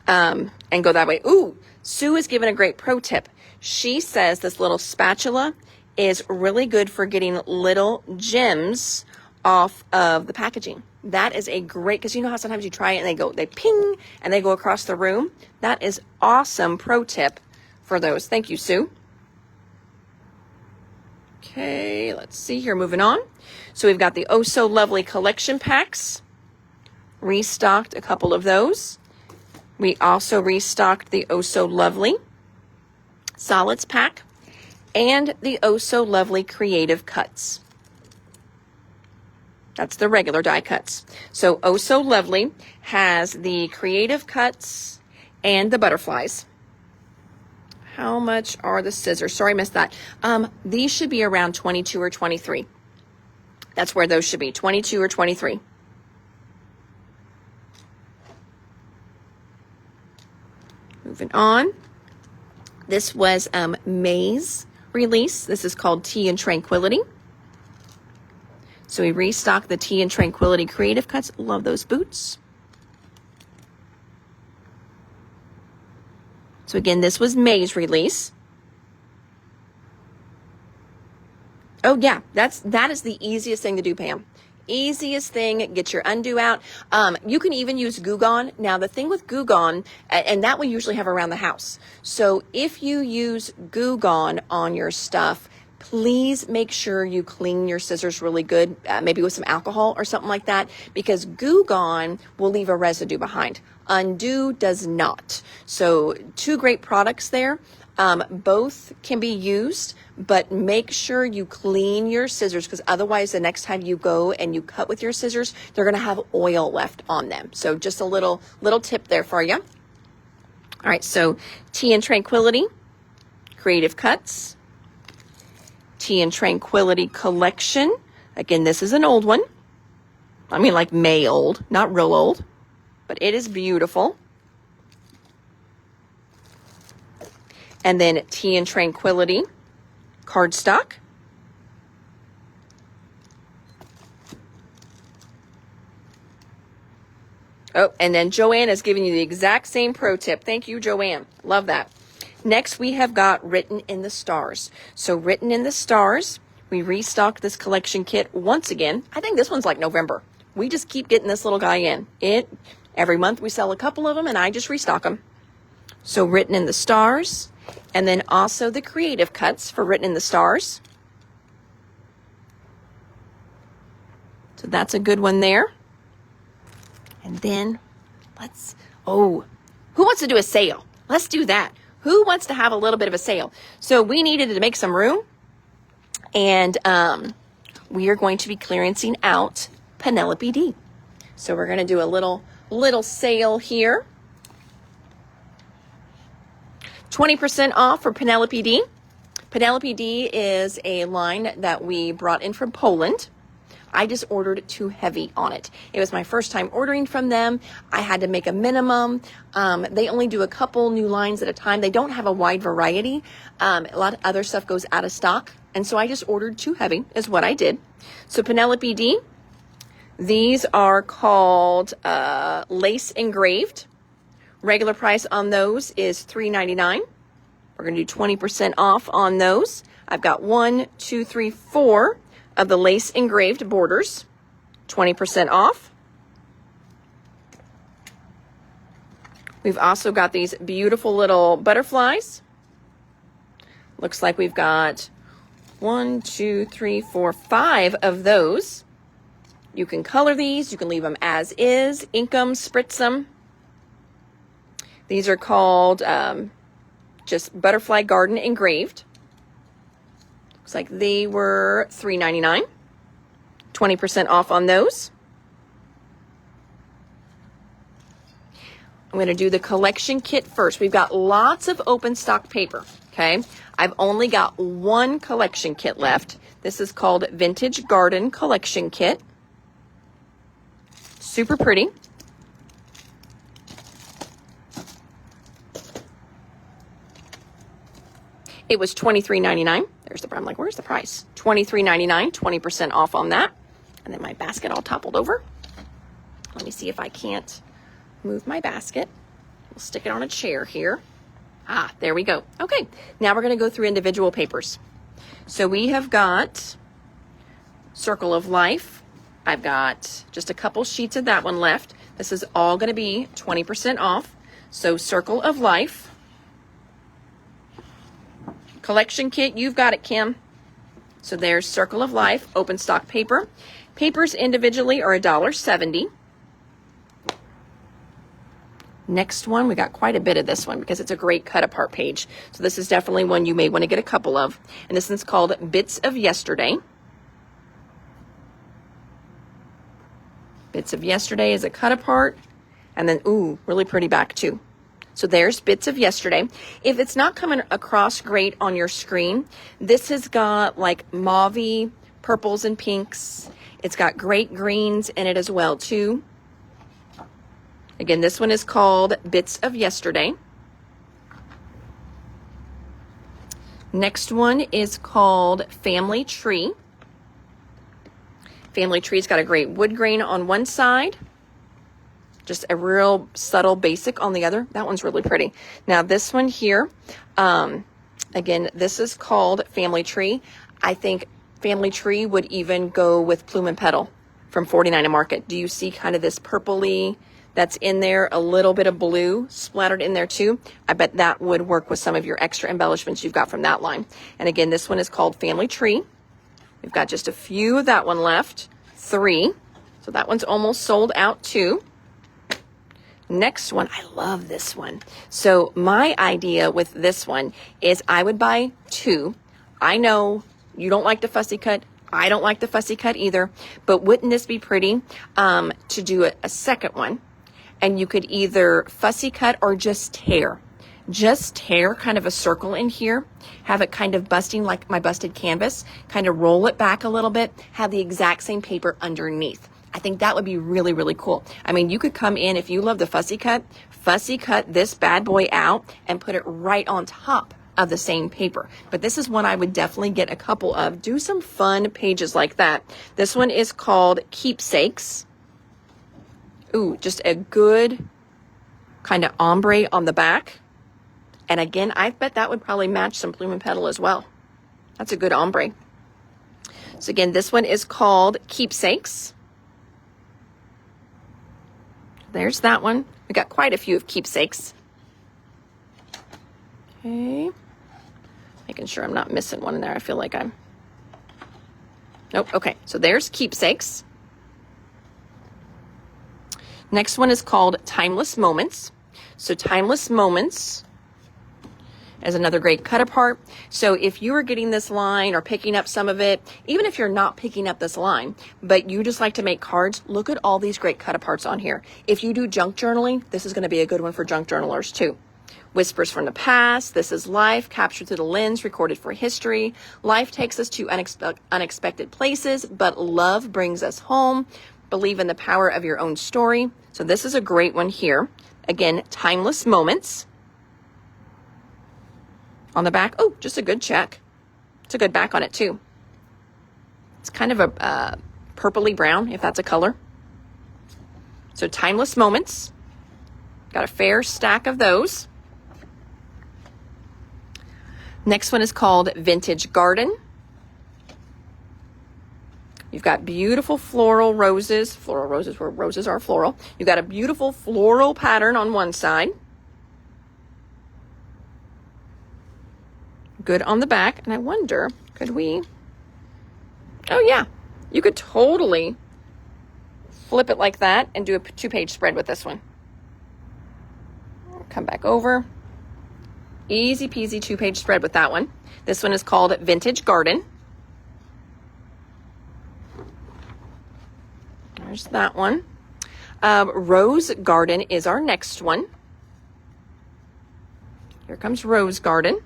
and go that way. Ooh, Sue is giving a great pro tip. She says this little spatula is really good for getting little gems off of the packaging. That is a great, because you know how sometimes you try it and they ping and they go across the room. That is awesome pro tip for those. Thank you, Sue. Okay, let's see here, moving on. So we've got the Oh So Lovely collection packs. Restocked a couple of those. We also restocked the Oh So Lovely solids pack and the Oh So Lovely creative cuts. That's the regular die cuts. So Oh So Lovely has the creative cuts and the butterflies. How much are the scissors? Sorry, I missed that. These should be around 22 or 23. That's where those should be, 22 or 23. Moving on. This was May's release. This is called Tea and Tranquility. So we restocked the Tea and Tranquility creative cuts. Love those boots. So again, this was May's release. Oh yeah, that is the easiest thing to do, Pam. Easiest thing, get your undo out. You can even use Goo Gone. Now the thing with Goo Gone, and that we usually have around the house. So if you use Goo Gone on your stuff, please make sure you clean your scissors really good, maybe with some alcohol or something like that, because Goo Gone will leave a residue behind. Undo does not. So 2 great products there. Both can be used, but make sure you clean your scissors, because otherwise the next time you go and you cut with your scissors, they're going to have oil left on them. So just a little tip there for you. All right, so Tea and Tranquility, creative cuts. Tea and Tranquility collection. Again, this is an old one. I mean, like May old, not real old, but it is beautiful. And then Tea and Tranquility cardstock. Oh, and then Joanne is giving you the exact same pro tip. Thank you, Joanne. Love that. Next, we have got Written in the Stars. So Written in the Stars, we restocked this collection kit once again. I think this one's like November. We just keep getting this little guy in. Every month we sell a couple of them and I just restock them. So Written in the Stars, and then also the creative cuts for Written in the Stars. So that's a good one there. And then who wants to do a sale? Let's do that. Who wants to have a little bit of a sale? So we needed to make some room, and we are going to be clearancing out Penelope D. So we're going to do a little sale here. 20% off for Penelope D. Penelope D is a line that we brought in from Poland. I just ordered too heavy on it. It was my first time ordering from them. I had to make a minimum. They only do a couple new lines at a time. They don't have a wide variety. A lot of other stuff goes out of stock. And so I just ordered too heavy is what I did. So Penelope D, these are called lace engraved. Regular price on those is $3.99. We're going to do 20% off on those. I've got 1, 2, 3, 4 of the lace engraved borders, 20% off. We've also got these beautiful little butterflies. Looks like we've got 1, 2, 3, 4, 5 of those. You can color these. You can leave them as is, ink them, spritz them. These are called just Butterfly Garden engraved. Looks like they were $3.99. 20% off on those. I'm going to do the collection kit first. We've got lots of open stock paper, okay? I've only got one collection kit left. This is called Vintage Garden Collection Kit. Super pretty. It was $23.99. There's the, I'm like, where's the price? $23.99, 20% off on that. And then my basket all toppled over. Let me see if I can't move my basket. We'll stick it on a chair here. Ah, there we go. Okay, now we're going to go through individual papers. So we have got Circle of Life. I've got just a couple sheets of that one left. This is all going to be 20% off. So Circle of Life. Collection kit, you've got it, Kim. So there's Circle of Life, open stock paper. Papers individually are $1.70. Next one, we got quite a bit of this one because it's a great cut apart page. So this is definitely one you may want to get a couple of. And this one's called Bits of Yesterday. Bits of Yesterday is a cut apart. And then, ooh, really pretty back too. So there's Bits of Yesterday. If it's not coming across great on your screen, this has got like mauve, purples, and pinks. It's got great greens in it as well too. Again, this one is called Bits of Yesterday. Next one is called Family Tree. Family Tree's got a great wood grain on one side. Just a real subtle basic on the other. That one's really pretty. Now this one here, again, this is called Family Tree. I think Family Tree would even go with Plume and Petal from 49 Market. Do you see kind of this purpley that's in there, a little bit of blue splattered in there too? I bet that would work with some of your extra embellishments you've got from that line. And again, this one is called Family Tree. We've got just a few of that one left, 3. So that one's almost sold out too. Next one, I love this one. So my idea with this one is I would buy 2. I know you don't like the fussy cut. I don't like the fussy cut either, but wouldn't this be pretty to do a second one? And you could either fussy cut or just tear. Just tear kind of a circle in here, have it kind of busting like my busted canvas, kind of roll it back a little bit, have the exact same paper underneath. I think that would be really, really cool. I mean, you could come in, if you love the fussy cut this bad boy out and put it right on top of the same paper. But this is one I would definitely get a couple of. Do some fun pages like that. This one is called Keepsakes. Ooh, just a good kind of ombre on the back. And again, I bet that would probably match some Plume and Petal as well. That's a good ombre. So again, this one is called Keepsakes. There's that one. We got quite a few of Keepsakes. Okay. Making sure I'm not missing one in there. I feel like I'm... Nope. Okay. So there's Keepsakes. Next one is called Timeless Moments. So Timeless Moments is another great cut apart. So if you are getting this line or picking up some of it, even if you're not picking up this line, but you just like to make cards, look at all these great cut aparts on here. If you do junk journaling, this is going to be a good one for junk journalers too. Whispers from the Past. This is life captured through the lens, recorded for history. Life takes us to unexpected places, but love brings us home. Believe in the power of your own story. So this is a great one here. Again, Timeless Moments. On the back, oh, just a good check. It's a good back on it too. It's kind of a purpley brown, if that's a color. So Timeless Moments. Got a fair stack of those. Next one is called Vintage Garden. You've got beautiful floral roses where roses are floral. You've got a beautiful floral pattern on one side. Good on the back. And I wonder, could we... Oh yeah, you could totally flip it like that and do a 2-page spread with this one. Come back over. Easy peasy 2-page spread with that one. This one is called Vintage Garden. There's that one. Rose Garden is our next one. Here comes Rose Garden.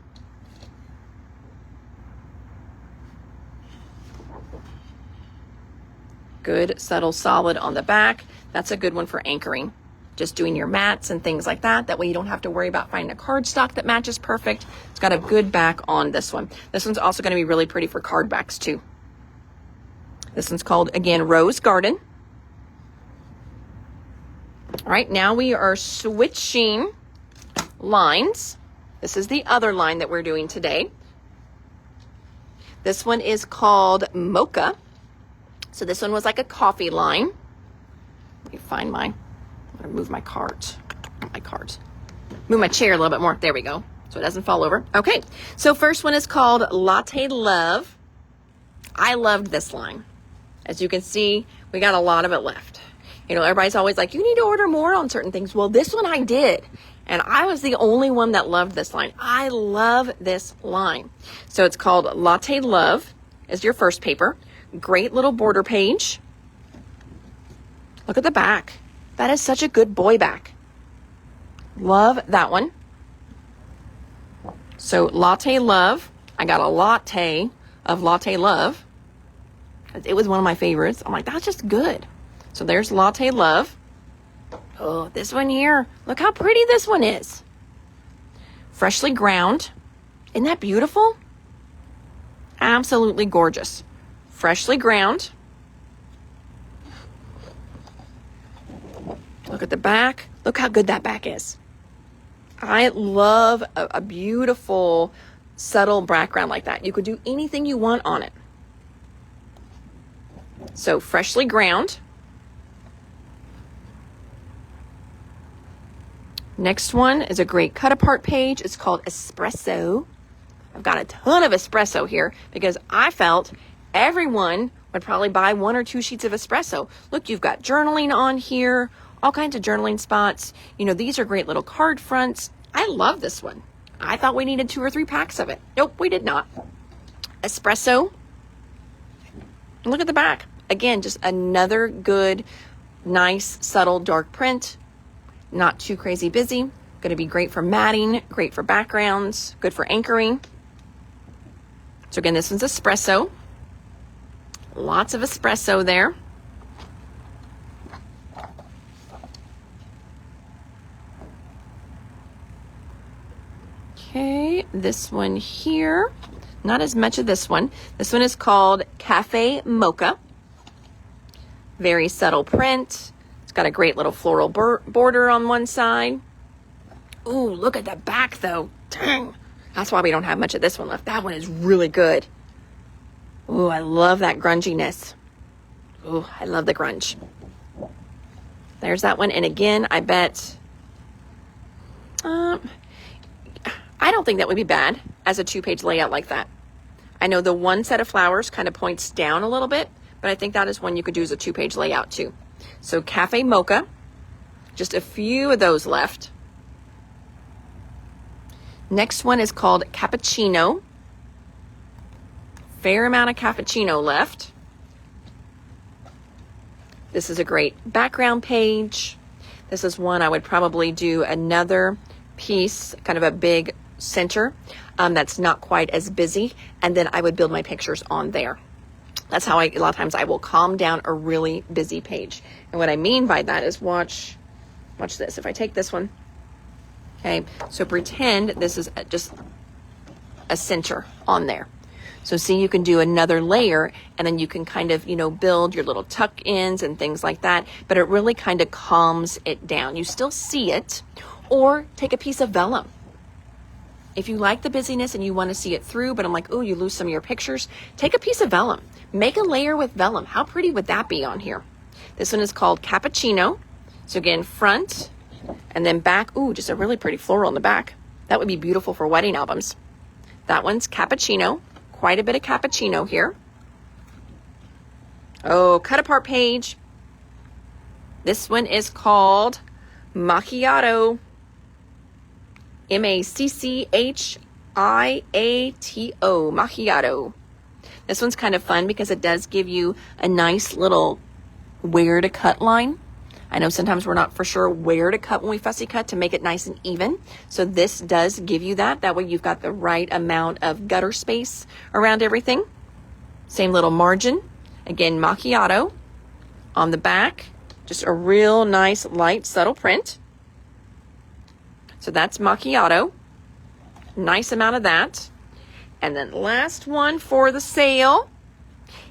Good, subtle, solid on the back. That's a good one for anchoring. Just doing your mats and things like that. That way you don't have to worry about finding a cardstock that matches perfect. It's got a good back on this one. This one's also going to be really pretty for card backs too. This one's called, again, Rose Garden. All right, now we are switching lines. This is the other line that we're doing today. This one is called Mocha. So this one was like a coffee line. Let me find I'm gonna move my cart. Move my chair a little bit more. There we go. So it doesn't fall over. Okay, so first one is called Latte Love. I loved this line. As you can see, we got a lot of it left. You know, everybody's always like, you need to order more on certain things. Well, this one I did. And I was the only one that loved this line. I love this line. So it's called Latte Love is your first paper. Great little border page. Look at the back. That is such a good boy back. Love that one. So Latte Love. I got a latte of Latte Love. It was one of my favorites. I'm like, that's just good. So there's Latte Love. Oh, this one here. Look how pretty this one is. Freshly ground. Isn't that beautiful? Absolutely gorgeous. Freshly ground. Look at the back. Look how good that back is. I love a beautiful, subtle background like that. You could do anything you want on it. So freshly ground. Next one is a great cut apart page. It's called Espresso. I've got a ton of espresso here because I felt everyone would probably buy 1 or 2 sheets of espresso. Look, you've got journaling on here, all kinds of journaling spots. You know, these are great little card fronts. I love this one. I thought we needed 2 or 3 packs of it. Nope, we did not. Espresso. Look at the back. Again, just another good, nice, subtle, dark print. Not too crazy busy. Going to be great for matting, great for backgrounds, good for anchoring. So again, this one's espresso. Lots of espresso there. Okay, this one here. Not as much of this one. This one is called Cafe Mocha. Very subtle print. It's got a great little floral border on one side. Ooh, look at the back though. Dang. That's why we don't have much of this one left. That one is really good. Ooh, I love that grunginess. Ooh, I love the grunge. There's that one. And again, I bet, I don't think that would be bad as a 2-page layout like that. I know the one set of flowers kind of points down a little bit, but I think that is one you could do as a 2-page layout too. So Cafe Mocha, just a few of those left. Next one is called Cappuccino. Fair amount of cappuccino left. This is a great background page. This is one I would probably do another piece, kind of a big center that's not quite as busy, and then I would build my pictures on there. That's how a lot of times I will calm down a really busy page. And what I mean by that is watch this. If I take this one, okay, so pretend this is just a center on there. So see, you can do another layer and then you can kind of, build your little tuck ins and things like that, but it really kind of calms it down. You still see it, or take a piece of vellum. If you like the busyness and you want to see it through, but I'm like, oh, you lose some of your pictures, take a piece of vellum. Make a layer with vellum. How pretty would that be on here? This one is called Cappuccino. So again, front and then back. Ooh, just a really pretty floral in the back. That would be beautiful for wedding albums. That one's Cappuccino. Quite a bit of cappuccino here. Oh, cut apart page. This one is called Macchiato. Macchiato. Macchiato. This one's kind of fun because it does give you a nice little where to cut line. I know sometimes we're not for sure where to cut when we fussy cut to make it nice and even. So this does give you that. That way you've got the right amount of gutter space around everything. Same little margin. Again, Macchiato on the back. Just a real nice, light, subtle print. So that's Macchiato. Nice amount of that. And then last one for the sale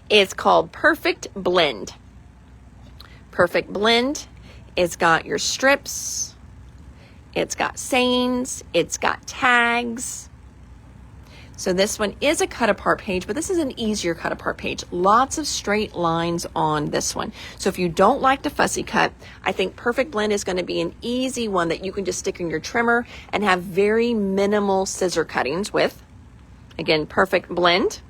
is called Perfect Blend. Perfect Blend. It's got your strips. It's got sayings. It's got tags. So this one is a cut apart page, but this is an easier cut apart page. Lots of straight lines on this one. So if you don't like to fussy cut, I think Perfect Blend is going to be an easy one that you can just stick in your trimmer and have very minimal scissor cuttings with. Again, Perfect Blend.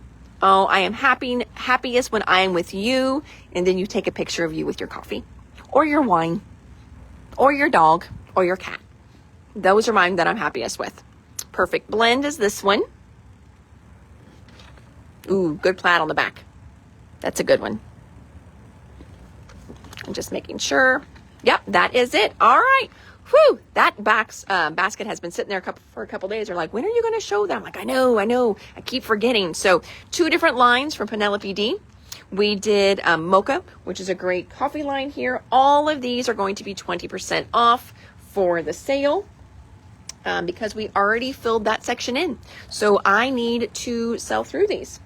Oh, I am happiest when I am with you, and then you take a picture of you with your coffee or your wine or your dog or your cat. Those are mine that I'm happiest with. Perfect Blend is this one. Ooh, good plaid on the back. That's a good one. I'm just making sure. Yep, that is it. All right. Whew, that basket has been sitting there for a couple days. They're like, when are you going to show that? I'm like, I know. I keep forgetting. So 2 different lines from Penelope D. We did Mocha, which is a great coffee line here. All of these are going to be 20% off for the sale. Because we already filled that section in. So I need to sell through these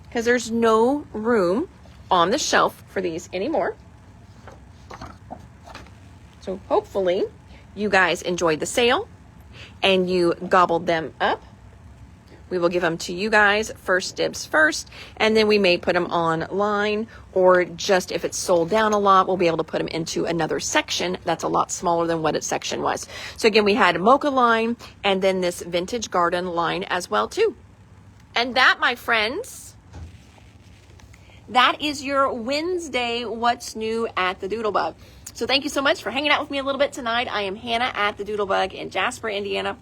because there's no room on the shelf for these anymore. So hopefully you guys enjoyed the sale and you gobbled them up. We will give them to you guys first dibs first, and then we may put them online, or just if it's sold down a lot, we'll be able to put them into another section that's a lot smaller than what its section was. So again, we had a Mocha line and then this Vintage Garden line as well too. And that, my friends, that is your Wednesday What's New at the Doodlebug. So thank you so much for hanging out with me a little bit tonight. I am Hannah at the Doodlebug in Jasper, Indiana.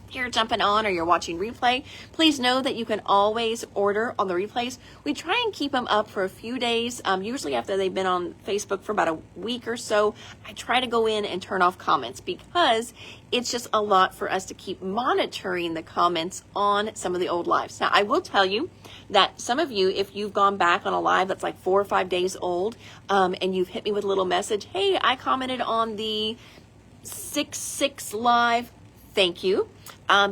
If you're jumping on or you're watching replay, please know that you can always order on the replays. We try and keep them up for a few days, usually after they've been on Facebook for about a week or so. I try to go in and turn off comments because it's just a lot for us to keep monitoring the comments on some of the old lives. Now, I will tell you that some of you, if you've gone back on a live that's like 4 or 5 days old, and you've hit me with a little message, hey, I commented on the 6/6 live, thank you.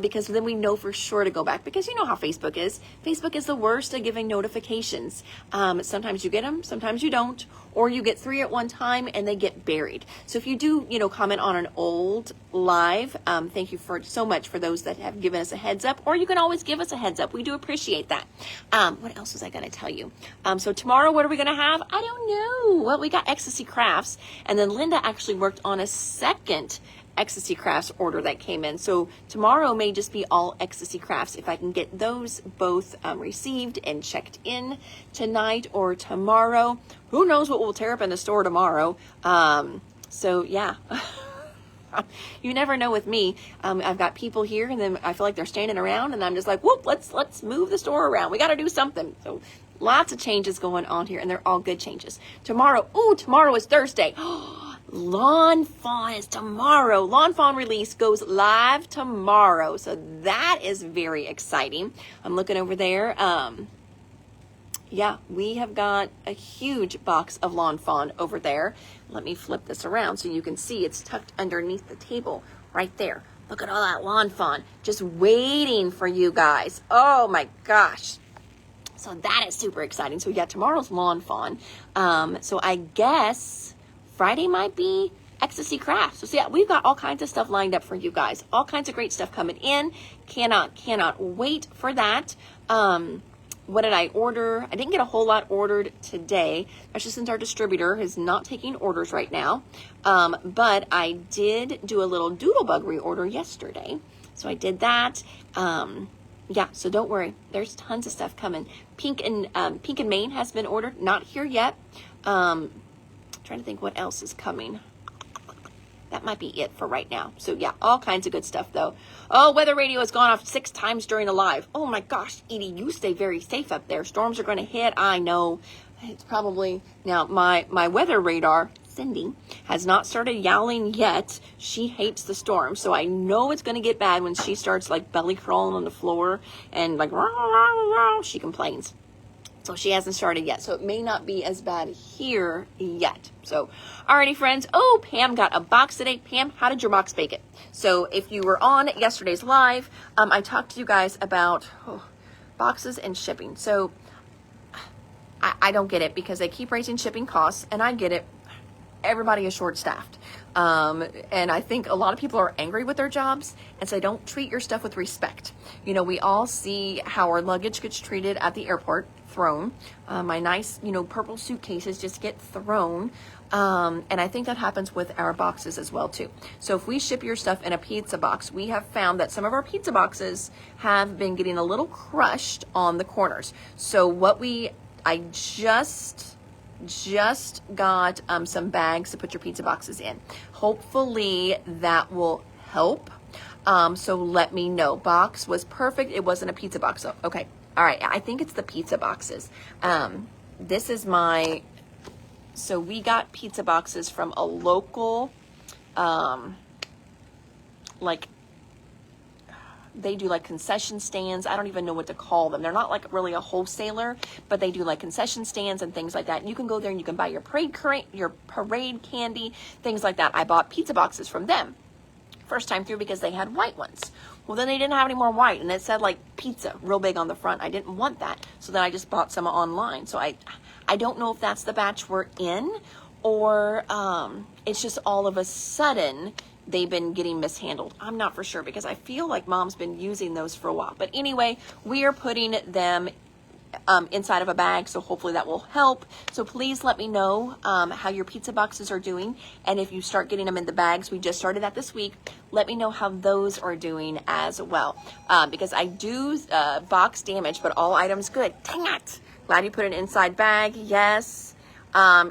Because then we know for sure to go back, because you know how Facebook is. Facebook is the worst at giving notifications. Sometimes you get them, sometimes you don't, or you get 3 at one time and they get buried. So if you do, comment on an old live, thank you so much for those that have given us a heads up, or you can always give us a heads up. We do appreciate that. What else was I going to tell you? So tomorrow, what are we going to have? I don't know. Well, we got Ecstasy Crafts, and then Linda actually worked on a second Ecstasy Crafts order that came in. So tomorrow may just be all Ecstasy Crafts. If I can get those both received and checked in tonight or tomorrow, who knows what will tear up in the store tomorrow. So yeah. You never know with me. I've got people here and then I feel like they're standing around and I'm just like, whoop, let's move the store around. We got to do something. So lots of changes going on here and they're all good changes. Tomorrow is Thursday. Lawn Fawn is tomorrow. Lawn Fawn release goes live tomorrow. So that is very exciting. I'm looking over there. Yeah, we have got a huge box of Lawn Fawn over there. Let me flip this around so you can see it's tucked underneath the table right there. Look at all that Lawn Fawn just waiting for you guys. Oh my gosh. So that is super exciting. So we got tomorrow's Lawn Fawn. So I guess Friday might be Ecstasy Crafts. So yeah, we've got all kinds of stuff lined up for you guys. All kinds of great stuff coming in. Cannot wait for that. What did I order? I didn't get a whole lot ordered today. That's just since our distributor is not taking orders right now. But I did do a little Doodlebug reorder yesterday. So I did that. Yeah, so don't worry. There's tons of stuff coming. Pink and Maine has been ordered. Not here yet. Trying to think what else is coming. That might be it for right now. So yeah, all kinds of good stuff though. Oh, weather radio has gone off 6 times during the live. Oh my gosh, Edie, you stay very safe up there. Storms are going to hit. I know. It's probably now my weather radar, Cindy, has not started yowling yet. She hates the storm, so I know it's going to get bad when she starts like belly crawling on the floor and like rah, rah, rah, she complains. So she hasn't started yet. So it may not be as bad here yet. So, alrighty, friends. Oh, Pam got a box today. Pam, how did your box make it? So if you were on yesterday's live, I talked to you guys about boxes and shipping. So I don't get it because they keep raising shipping costs, and I get it. everybody is short-staffed. And I think a lot of people are angry with their jobs, and so they don't treat your stuff with respect. You know, we all see how our luggage gets treated at the airport, thrown. My nice, you know, purple suitcases just get thrown. And I think that happens with our boxes as well too. So if we ship your stuff in a pizza box, we have found that some of our pizza boxes have been getting a little crushed on the corners. So I just got some bags to put your pizza boxes in. Hopefully that will help. So let me know. Box was perfect. It wasn't a pizza box though. Okay. All right. I think it's the pizza boxes. This is so we got pizza boxes from a local, they do like concession stands. I don't even know what to call them. They're not like really a wholesaler, but they do like concession stands and things like that. And you can go there and you can buy your parade candy, things like that. I bought pizza boxes from them first time through because they had white ones. Well, then they didn't have any more white, and it said like pizza real big on the front. I didn't want that, so then I just bought some online. So I don't know if that's the batch we're in, or it's just all of a sudden they've been getting mishandled. I'm not for sure because I feel like Mom's been using those for a while. But anyway, we are putting them inside of a bag, so hopefully that will help. So please let me know how your pizza boxes are doing, and if you start getting them in the bags, we just started that this week, let me know how those are doing as well, because I do box damage, but all items good. Dang it. Glad you put an inside bag. Yes.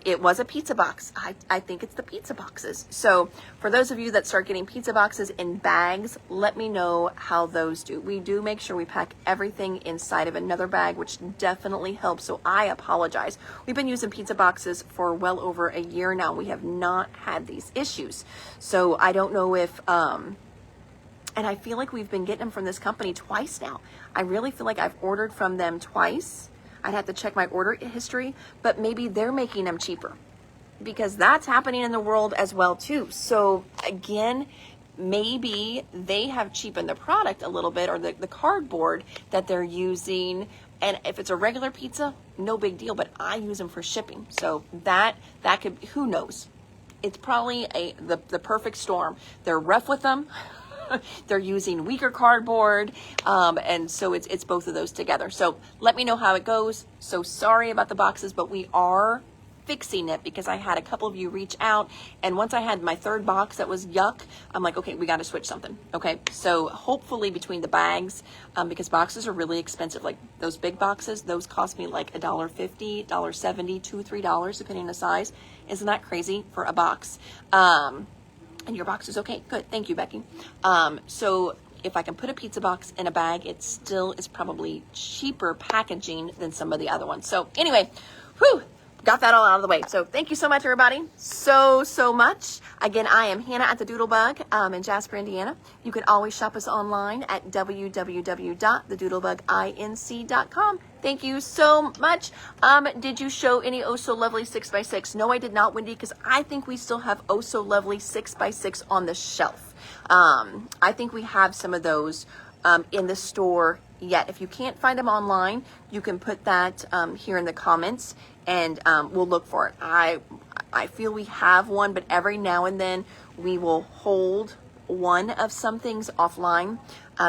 It was a pizza box. I think it's the pizza boxes. So for those of you that start getting pizza boxes in bags, let me know how those do. We do make sure we pack everything inside of another bag, which definitely helps. So I apologize. We've been using pizza boxes for well over a year now. We have not had these issues. So I don't know if, and I feel like we've been getting them from this company twice now. I really feel like I've ordered from them twice. I'd have to check my order history, but maybe they're making them cheaper because that's happening in the world as well too. So again, maybe they have cheapened the product a little bit, or the cardboard that they're using. And if it's a regular pizza, no big deal, but I use them for shipping. So that could, who knows? It's probably the perfect storm. They're rough with them. They're using weaker cardboard, and so it's both of those together. So let me know how it goes. So sorry about the boxes, but we are fixing it because I had a couple of you reach out, and once I had my third box that was yuck, I'm like, okay, we got to switch something. Okay, so hopefully between the bags, because boxes are really expensive, like those big boxes, those cost me like $1.50, $1.70, $2, $3 depending on the size. Isn't that crazy for a box? And your box is okay. Good. Thank you, Becky. So if I can put a pizza box in a bag, it still is probably cheaper packaging than some of the other ones. So anyway, got that all out of the way. So thank you so much, everybody. So much. Again, I am Hannah at the Doodlebug in Jasper, Indiana. You can always shop us online at www.thedoodlebuginc.com. Thank you so much. Did you show any Oh So Lovely 6x6? No, I did not, Wendy, because I think we still have Oh So Lovely 6x6 on the shelf. I think we have some of those in the store yet. If you can't find them online, you can put that here in the comments, and we'll look for it. I feel we have one, but every now and then we will hold one of some things offline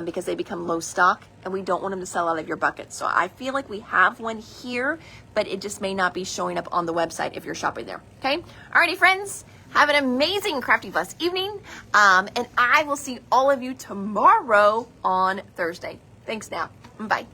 because they become low stock, and we don't want them to sell out of your bucket. So I feel like we have one here, but it just may not be showing up on the website if you're shopping there. Okay. Alrighty, friends. Have an amazing Crafty Blessed evening. And I will see all of you tomorrow on Thursday. Thanks now. Bye.